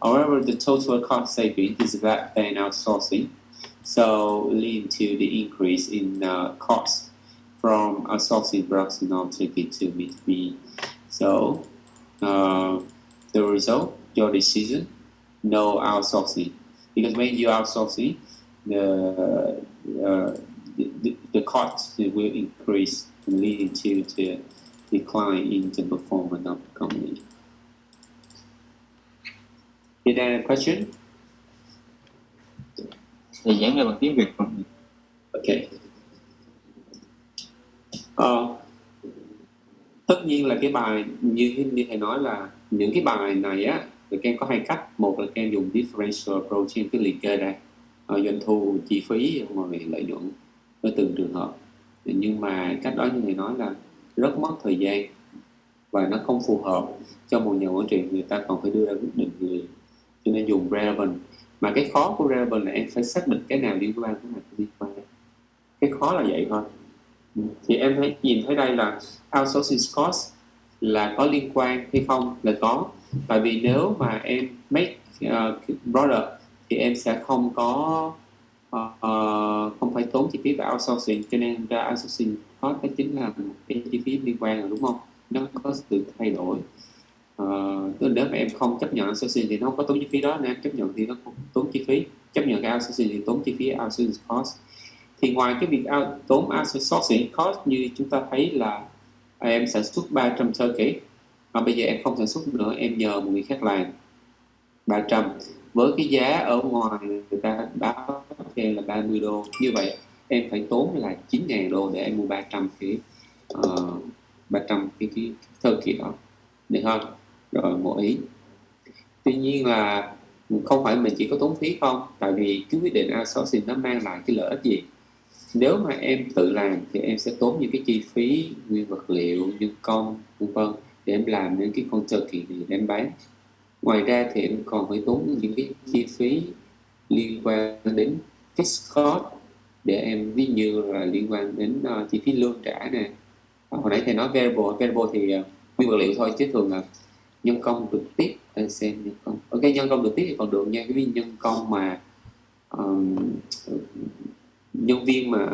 However, the total cost saving is less than outsourcing, so leading to the increase in cost from outsourcing production of ticket to B2B. So the result, your decision, no outsourcing, because when you outsourcing, the cost will increase, leading to the decline in the performance of the company. Is there a question? Thầy giảng lại bằng tiếng Việt không? Okay. Tất nhiên là cái bài như thầy nói là những cái bài này á, thì các em có hai cách. Một là các em dùng differential approach, em cứ liệt kê ra doanh thu, chi phí, rồi lợi nhuận ở từng trường hợp. Nhưng mà cách đó như thầy nói là rất mất thời gian và nó không phù hợp cho một nhà quản trị, người ta còn phải đưa ra quyết định gì, cho nên dùng relevant. Mà cái khó của relevant là em phải xác định cái nào liên quan, cái nào không liên quan. Cái khó là vậy thôi. Thì em thấy nhìn thấy đây là outsourcing cost là có liên quan hay không, là có. Tại vì nếu mà em make product thì em sẽ không có không phải tốn chi phí về outsourcing, cho nên ra outsourcing cost đó chính là một cái chi phí liên quan rồi, đúng không? Nó có sự thay đổi. Nếu mà em không chấp nhận outsourcing thì nó không có tốn chi phí đó, nên em chấp nhận thì nó không tốn chi phí. Chấp nhận cái outsourcing thì tốn chi phí outsourcing cost. Thì ngoài cái việc tốn outsourcing cost như chúng ta thấy là em sản xuất 300 turkey, mà bây giờ em không sản xuất nữa, em nhờ một người khác làm 300 với cái giá ở ngoài người ta báo cho em là 30 đô. Như vậy em phải tốn là 9.000 đô để em mua 300 cái turkey đó, được không? Rồi một ý. Tuy nhiên là không phải mình chỉ có tốn phí không, tại vì cái quyết định outsourcing nó mang lại cái lợi ích gì. Nếu mà em tự làm thì em sẽ tốn những cái chi phí nguyên vật liệu, nhân công, vân vân, để em làm những cái con turkey này để em bán. Ngoài ra thì em còn phải tốn những cái chi phí liên quan đến fixed cost, để em ví như là liên quan đến chi phí lương trả nè. Hồi nãy thầy nói variable thì nguyên vật liệu thôi, chứ thường là nhân công trực tiếp. Để xem nhân công, ok, nhân công trực tiếp thì còn được nha, cái nhân công mà nhân viên mà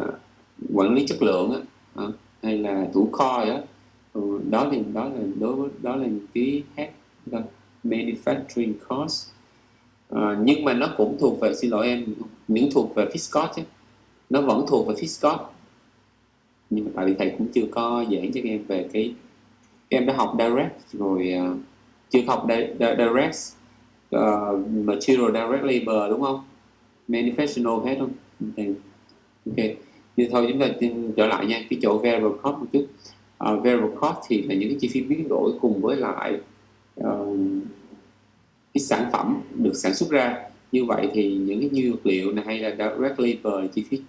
quản lý chất lượng á, hay là thủ kho đó, đó là những cái khác, manufacturing cost. Nhưng mà nó cũng thuộc về, xin lỗi em, những thuộc về fixed cost chứ, nó vẫn thuộc về fixed cost. Nhưng mà tại vì thầy cũng chưa có giảng cho các em về cái em đã học direct rồi, chưa học direct material direct labor đúng không, manufacturing hết không? Ok, thì thôi chúng ta trở lại nha, cái chỗ variable cost một chút. Variable cost thì là những cái chi phí biến đổi cùng với lại cái sản phẩm được sản xuất ra. Như vậy thì những cái nguyên vật liệu này hay là direct labor, chi phí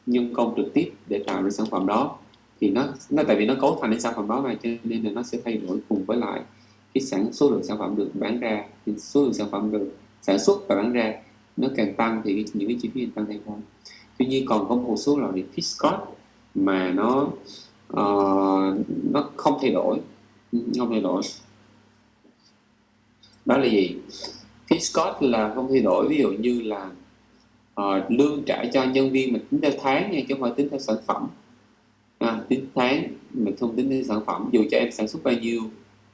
nhân công trực tiếp để tạo ra sản phẩm đó, thì nó tại vì nó cấu thành cái sản phẩm đó mà, cho nên là nó sẽ thay đổi cùng với lại cái số lượng sản phẩm được bán ra. Thì số lượng sản phẩm được sản xuất và bán ra nó càng tăng thì những cái chi phí tăng theo thôi. Tuy nhiên còn có một số loại fixed cost mà nó không thay đổi, đó là gì? Fixed cost là không thay đổi, ví dụ như là lương trả cho nhân viên mình tính theo tháng nha, chứ không phải tính theo sản phẩm. Tính tháng mình không tính theo sản phẩm, dù cho em sản xuất bao nhiêu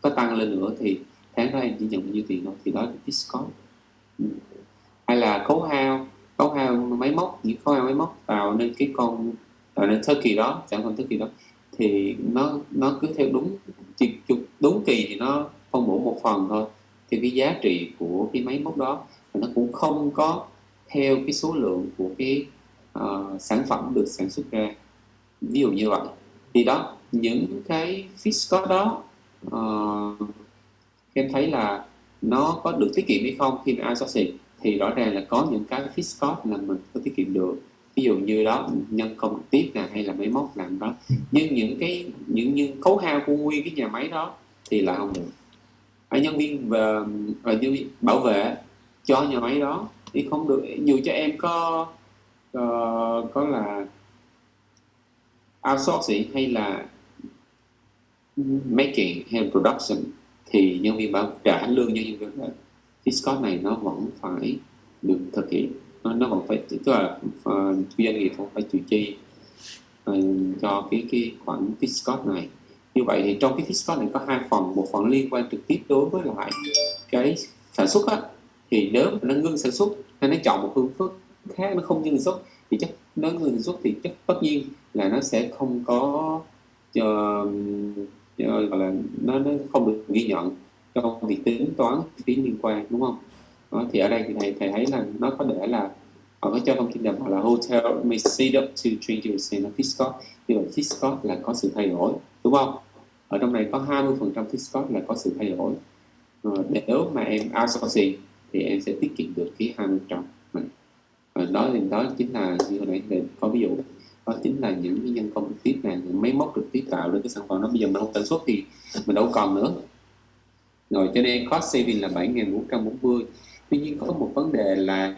có tăng lên nữa thì tháng đó em chỉ nhận bao nhiêu tiền thôi, thì đó là fixed cost. Hay là khấu hao máy móc, những khấu hao máy móc tạo nên turkey đó, sản phẩm turkey đó, thì nó cứ theo đúng kỳ thì nó phân bổ một phần thôi, thì cái giá trị của cái máy móc đó, và nó cũng không có theo cái số lượng của cái sản phẩm được sản xuất ra, ví dụ như vậy. Thì đó, những cái fixed cost đó em thấy là nó có được tiết kiệm hay không khi mà outsourcing, thì rõ ràng là có những cái fixed cost là mình có tiết kiệm được, ví dụ như đó nhân công trực tiếp nè, hay là máy móc làm đó. Nhưng những khấu hao của nguyên cái nhà máy đó thì là không được. Nhân viên và nhân viên bảo vệ cho nhà máy đó thì không được, dù cho em có là outsourcing hay là making hay production, thì nhân viên bảo trả lương cho nhân viên đó, fixed cost này nó vẫn phải được thực hiện, nó vẫn phải, tức là doanh nghiệp vẫn phải chịu chi cho cái khoản fixed cost này. Như vậy thì trong cái fixed cost này có hai phần, một phần liên quan trực tiếp đối với lại cái sản xuất á, thì nếu mà nó ngưng sản xuất hay nó chọn một phương pháp khác, nó không ngưng sản xuất thì chắc nó ngưng sản xuất thì chắc tất nhiên là nó sẽ không có gọi là nó không được ghi nhận trong việc tính toán phí liên quan, đúng không? Đó, thì ở đây thì thầy thấy là nó có thể là họ có cho thông tin là hotel may set up to 20% of fixed cost. Như vậy fixed cost là có sự thay đổi, đúng không? Ở trong này có 20% fixed cost là có sự thay đổi. Nếu mà em outsourcing thì em sẽ tiết kiệm được cái 20% này. Đó chính là như hồi nãy thầy có ví dụ, đó chính là những cái nhân công trực tiếp này, những máy móc trực tiếp tạo ra cái sản phẩm đó. Bây giờ mình không sản xuất thì mình đâu còn nữa rồi, cho nên cost saving là 7.440. Tuy nhiên có một vấn đề là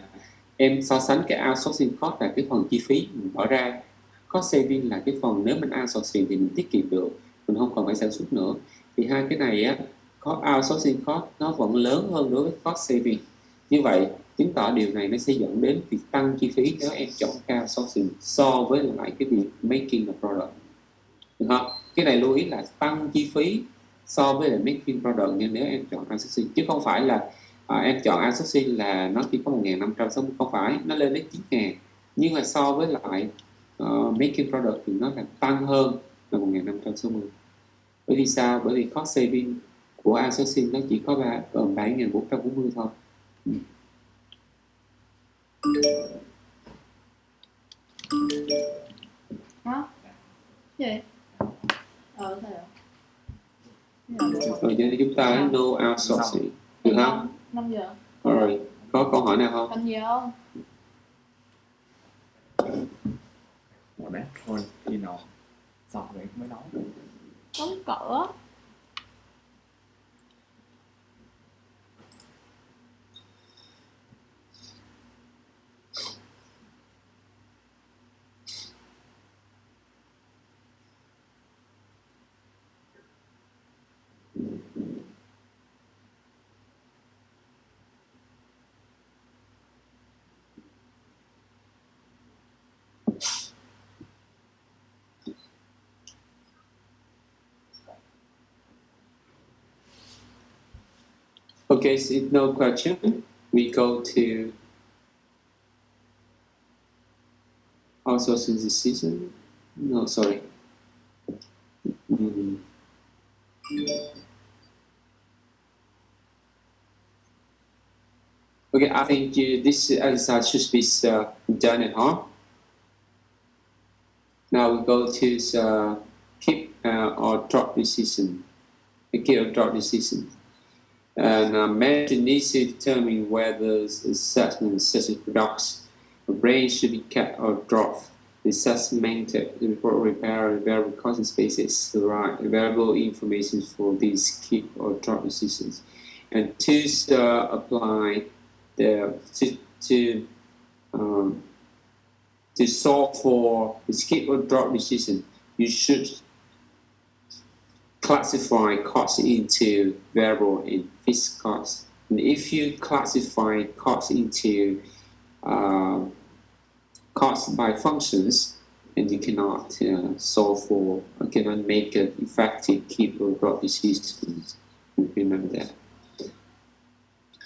em so sánh cái outsourcing cost là cái phần chi phí mình bỏ ra, cost saving là cái phần nếu mình outsourcing thì mình tiết kiệm được, mình không còn phải sản xuất nữa. Thì hai cái này á, có outsourcing cost nó vẫn lớn hơn đối với cost saving. Như vậy chứng tỏ điều này nó sẽ dẫn đến việc tăng chi phí nếu em chọn cái outsourcing so với lại cái việc making a product, được không? Cái này lưu ý là tăng chi phí so với lại making product, nhưng nếu em chọn outsourcing, chứ không phải là em chọn outsourcing là nó chỉ có 1.560, không phải, nó lên đến 9.000, nhưng mà so với lại making product thì nó là tăng hơn là 1.560. Bởi vì sao? Bởi vì cost saving của outsourcing nó chỉ có 7.440 thôi. Hả? Gì? Thầy ạ. Rồi cho nên chúng ta no outsourcing, được không? 5 giờ. Rồi. Có câu hỏi nào không? Cần gì không? Một đáp thôi khi nào xong rồi mới nói. Đóng cửa. Okay, so if no question, we go to outsourcing decision. No, sorry. Mm. Okay, I think this exercise should be done at home. Now we go to keep or drop decision. Keep or drop decision. And manager needs to determine whether certain products or brains should be kept or dropped. The assessment report repair variable constant spaces to write available information for these keep or drop decisions. And to apply the to solve for the skip or drop decision, you should classify costs into variable and fixed costs. And if you classify costs into costs by functions, and you cannot solve for, cannot make an effective keep or drop decision. Remember that.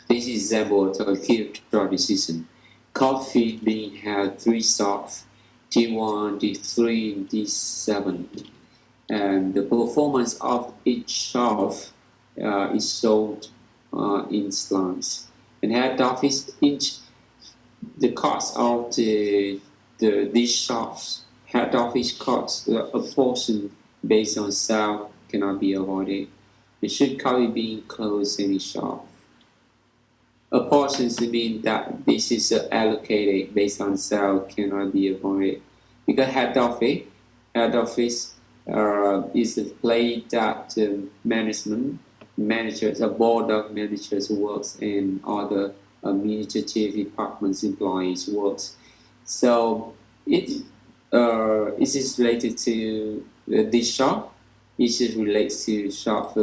This is example of a keep or drop decision. Coffee being had 3 stops, D1, D3, and D7. And the performance of each shelf is sold in slides. And head office, the cost of these shops, head office costs, a portion based on sale cannot be avoided. It should currently be enclosed in the shop. A portion means that this is allocated based on sale cannot be avoided. Because head office is a place that managers, a board of managers works and other administrative departments employees works. So it is related to this shop. It is related to shop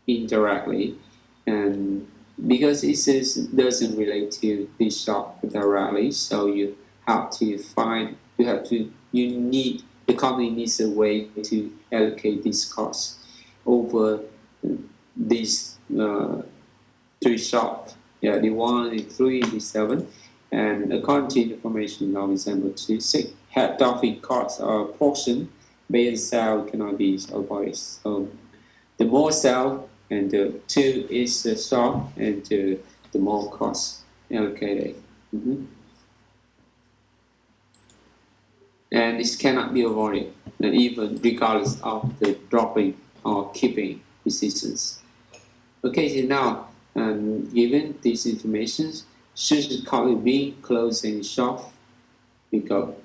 indirectly, and because it doesn't relate to this shop directly, so you have to find the company needs a way to allocate these costs over these 3 shops. Yeah, the 1, the 3, the 7. And according to information of example 2.6, head office costs are a portion based sale cannot be avoided. So the more sale and the 2 is the stock and the more cost allocated. And this cannot be avoided, and even regardless of the dropping or keeping decisions. Okay, so now, given these information, should the color be closed and shop? We go.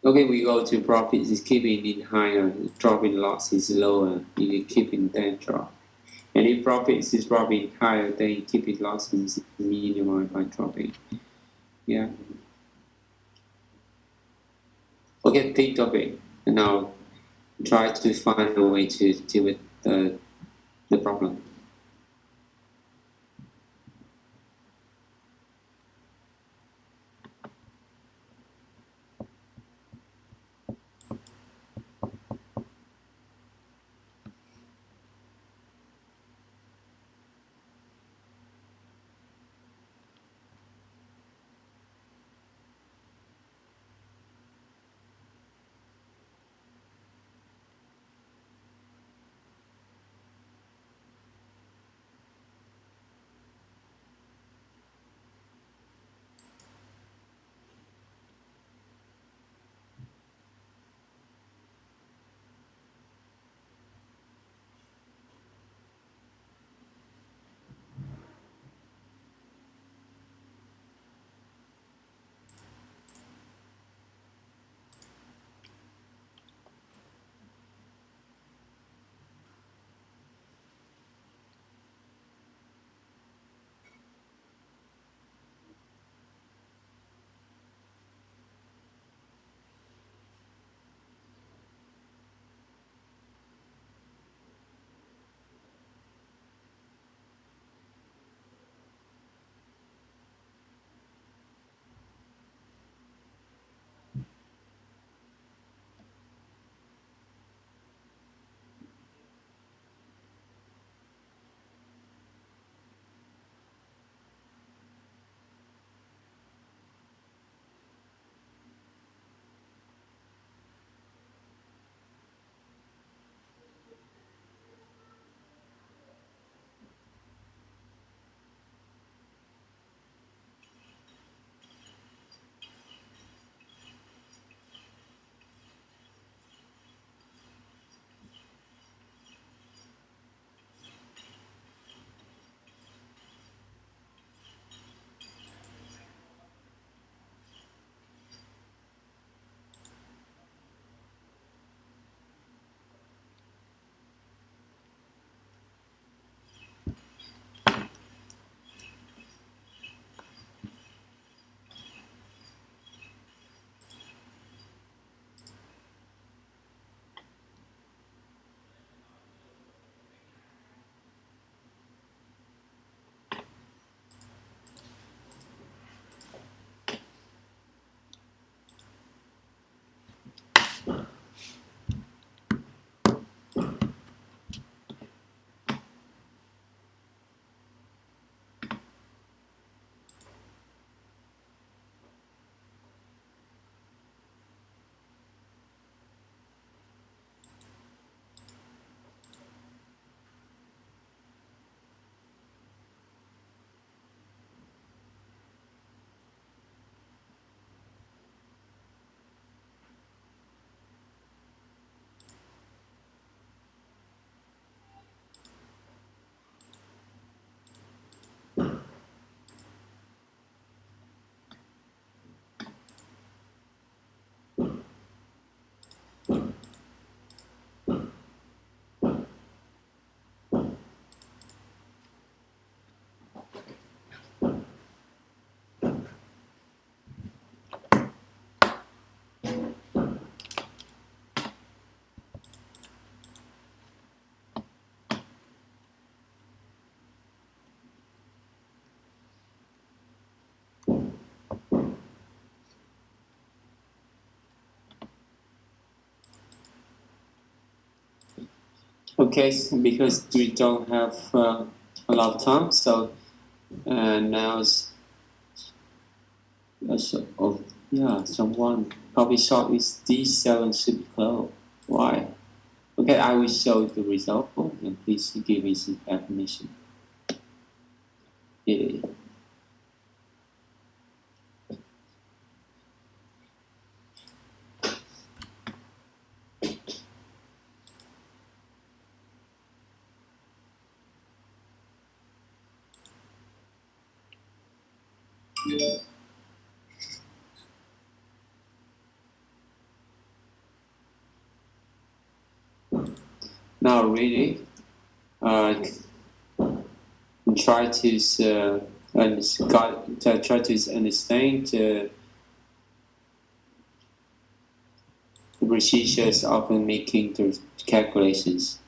Okay, we go to profits is keeping it higher, dropping loss is lower, you keeping then drop. And if profits is dropping higher, then keeping losses is minimized by dropping. Yeah. Okay, think of it. And now try to find a way to deal with the problem. Okay, because we don't have a lot of time, so now yeah, someone probably short is D7 should be closed. Why? Okay, I will show the result and please give me the definition. Yeah. Now, really, try to try to understand the procedures often making the calculations.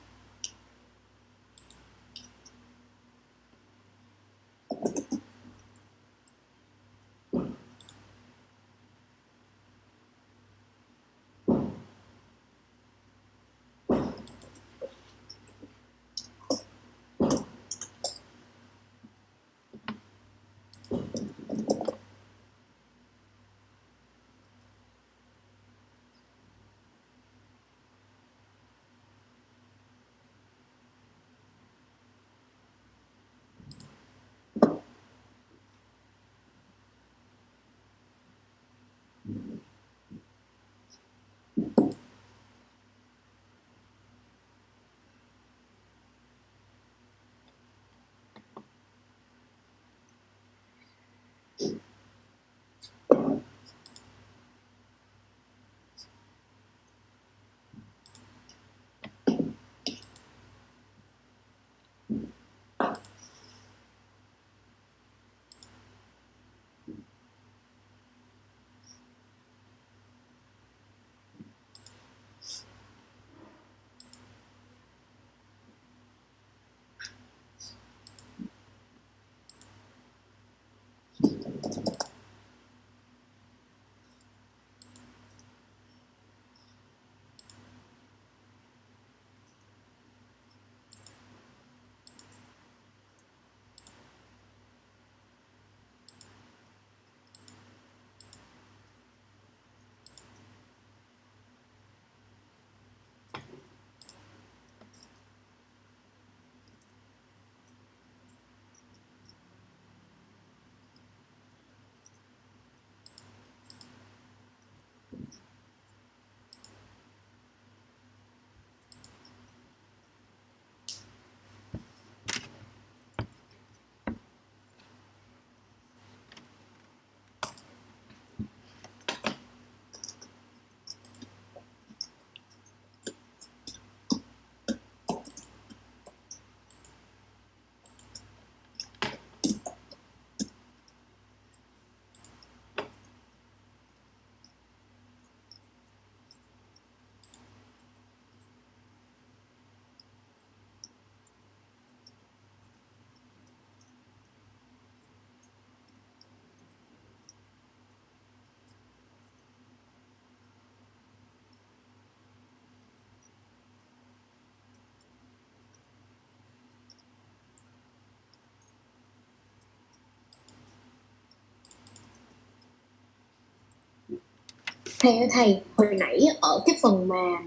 Thầy hồi nãy ở cái phần mà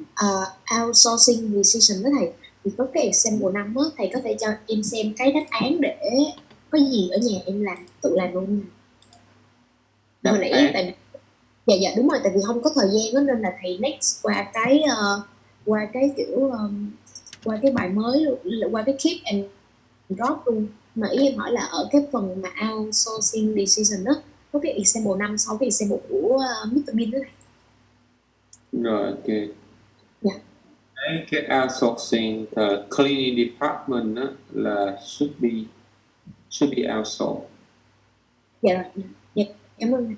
outsourcing decision đó thầy, thì có cái example 5 á, thầy có thể cho em xem cái đáp án để có gì ở nhà em làm tự làm luôn. Hồi nãy tại dạ đúng rồi, tại vì không có thời gian đó, nên là thầy next qua cái kiểu qua cái bài mới luôn, qua cái keep and drop luôn. Mà ý em hỏi là ở cái phần mà outsourcing decision đó có cái example 5 sau cái example của Mr. Bean đó thầy. Rồi, ok. Dạ. Cái outsourcing, cleaning department đó là should be outsourced. Dạ rồi, dạ, cảm ơn.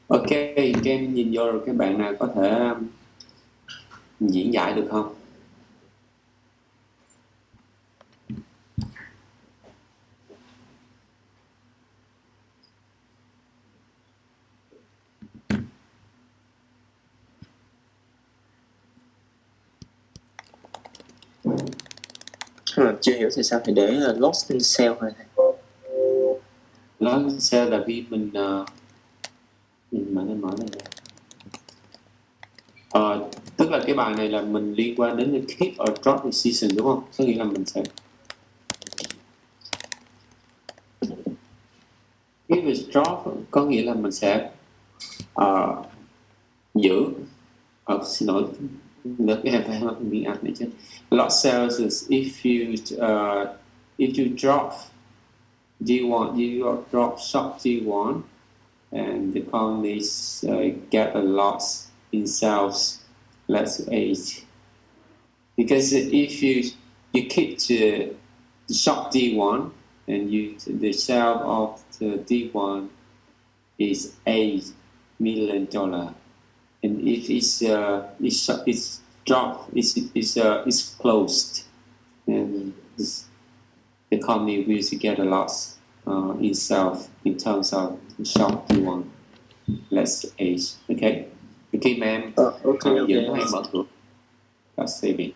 Ok, các em nhìn vô rồi các bạn nào có thể diễn giải được không? Chưa hiểu tại sao phải để là lost in sale hả thầy? Lost in sale là vì mình nói này. Tức là cái bài này là mình liên quan đến keep or drop decision đúng không? Có nghĩa là mình sẽ keep or drop có nghĩa là mình sẽ giữ. Xin lỗi, lớp em phải học tiếng Anh này chứ. Lost sales is if you drop D1, you drop shop D1, and the companies get a loss in sales. Let's 8. Because if you keep the shop D1 and the sale of the D1 is $8 million, and if it's dropped, it's closed, and the company will get a loss in sales in terms of shop D1. Let's 8. Okay. Okay, ma'am. Okay. Cost saving.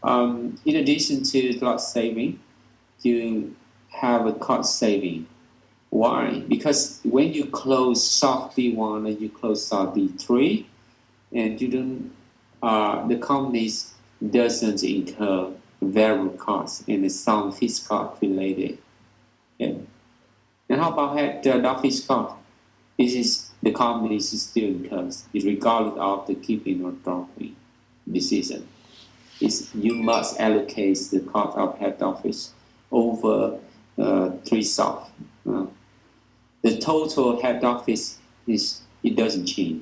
In addition to cost saving, you have a cost saving. Why? Because when you close shop D1 and you close shop D3, and you don't, the companies doesn't incur variable costs and some fixed cost related. Okay. And how about the fixed cost? This is the company still incurs, regardless of the keeping or dropping decision. You must allocate the cost of head office over 3 shops. The total head office it doesn't change.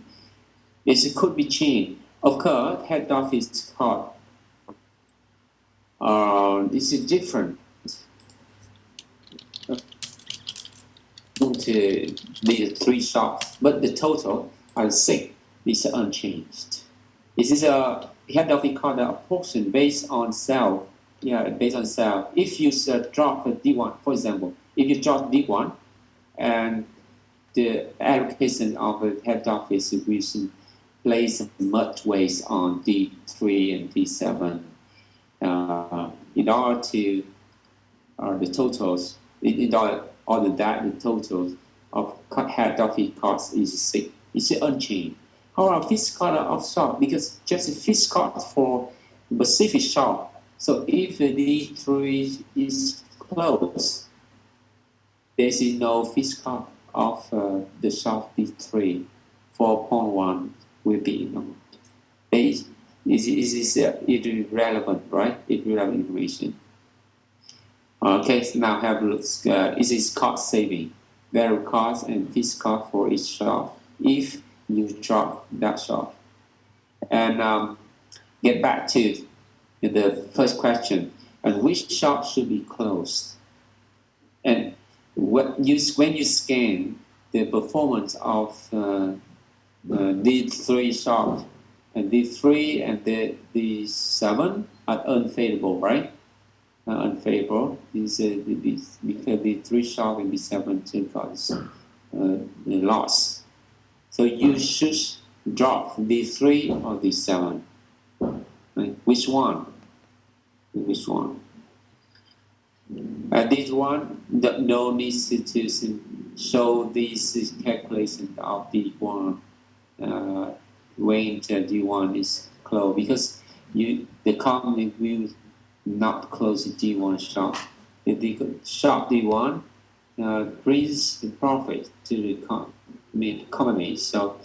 It could be changed. Of course, head office cost this is different to the 3 shops, but the total are 6 is unchanged. This is a head office cost a portion based on sale. Yeah, based on sale. If you drop a D1, for example, if you drop D1 and the allocation of the head office will place much weight on D3 and D7 in order to the totals. In order that the totals of head office cost is 6. It's unchanged. However, fixed cost of shop, because just a fixed cost for specific shop. So if the D3 is closed, there is no fixed cost of the shop D3. 4.1 will be this is irrelevant, right? Irrelevant information. Okay, so now have a look. This is cost saving, variable cost and fixed cost for each shop if you drop that shop. And get back to the first question: and which shop should be closed? And when you scan the performance of D3 shops, and D3 and D7 are unfavorable, right? Unfavorable. Because D3 shop and D7 take us loss. So you should drop D3 or D7. Right? Which one? Which one? This one, no need to show this calculation of D1 when the D1 is closed, because the company will not close the D1 shop. The shop D1 brings the profit to the company, so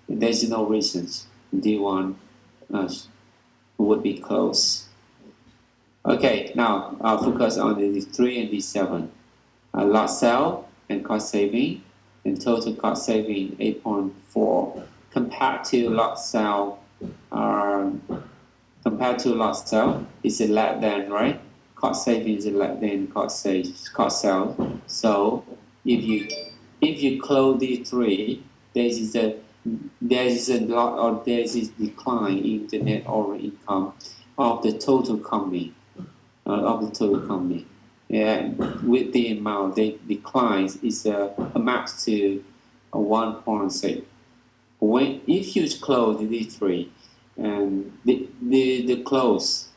there's no reason D1 would be closed. Okay, now focus on the D3 and D7. Lot sale and cost saving, and total cost saving 8.4 compared to lot sale. Compared to lot sale, is less than, right? Cost saving is less than cost sale. So if you close D3, there is a lot, or there is a decline in the net operating income of the total company. And with the amount they declines is amounts to 1.6. If you close the D3 and the close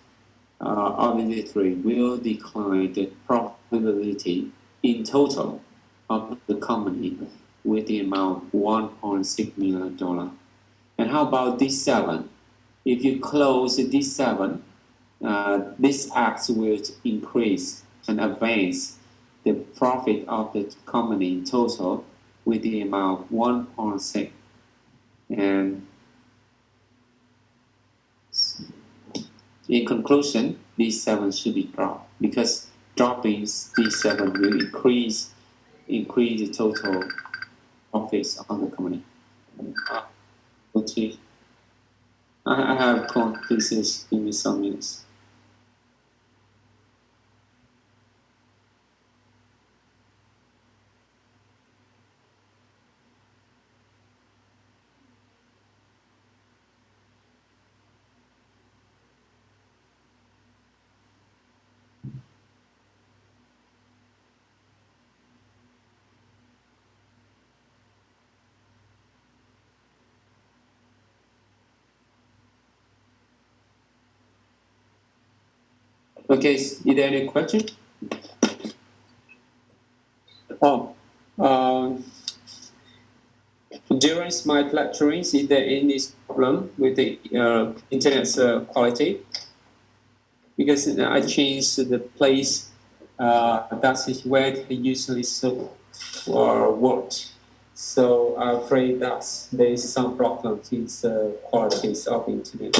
arbitrary will decline the profitability in total of the company with the amount $1.6 million. And how about D7? If you close D7, this act will increase and advance the profit of the company in total with the amount 1.6. And in conclusion, D7 should be dropped because dropping D7 will increase the total profits of the company. Okay. I have code. Please give me some minutes. Okay, is there any question? Oh, during my lecturing, is there any problem with the internet quality? Because I changed the place that is where I usually work. So I'm afraid that there is some problem with the quality of internet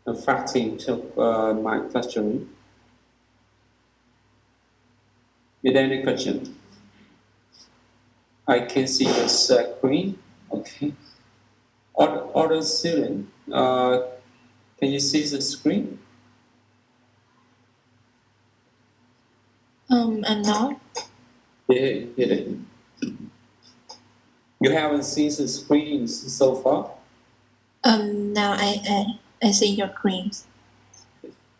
affecting my lecturing. Is there any question? I can see the screen. Okay. Other student, can you see the screen? I'm not. Yeah. You haven't seen the screen so far? Now I see your creams.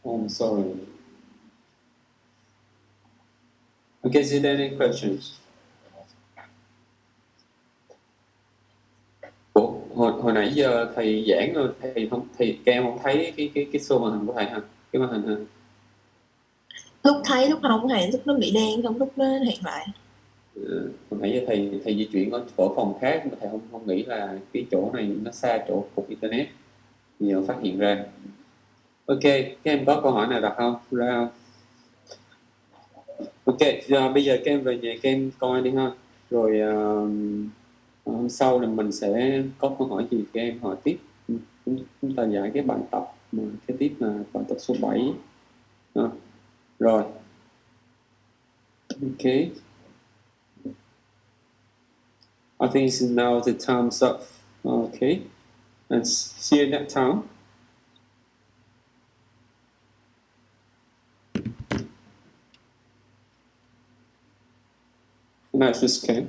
Oh, I'm sorry. Okay, is there any questions? Ủa, hồi nãy giờ thầy giảng rồi, thầy các em không thấy cái show màn hình của thầy hả? Cái màn hình hả? Lúc thấy lúc không thấy lúc nó bị đen, không lúc nó hiện lại. Hồi nãy giờ thầy di chuyển ở phòng khác mà thầy không nghĩ là cái chỗ này nó xa chỗ cục internet, giờ phát hiện ra. Ok, các em có câu hỏi nào đặt không? Ra không? Ok, giờ bây giờ các em về nhà các em coi đi ha. Rồi hôm sau là mình sẽ có câu hỏi gì các em hỏi tiếp. Chúng ta giải cái bài tập mà cái tiếp là bài tập số 7. Rồi. Okay. I think it's now the time's up. Okay. And see you next time. Next is Ken.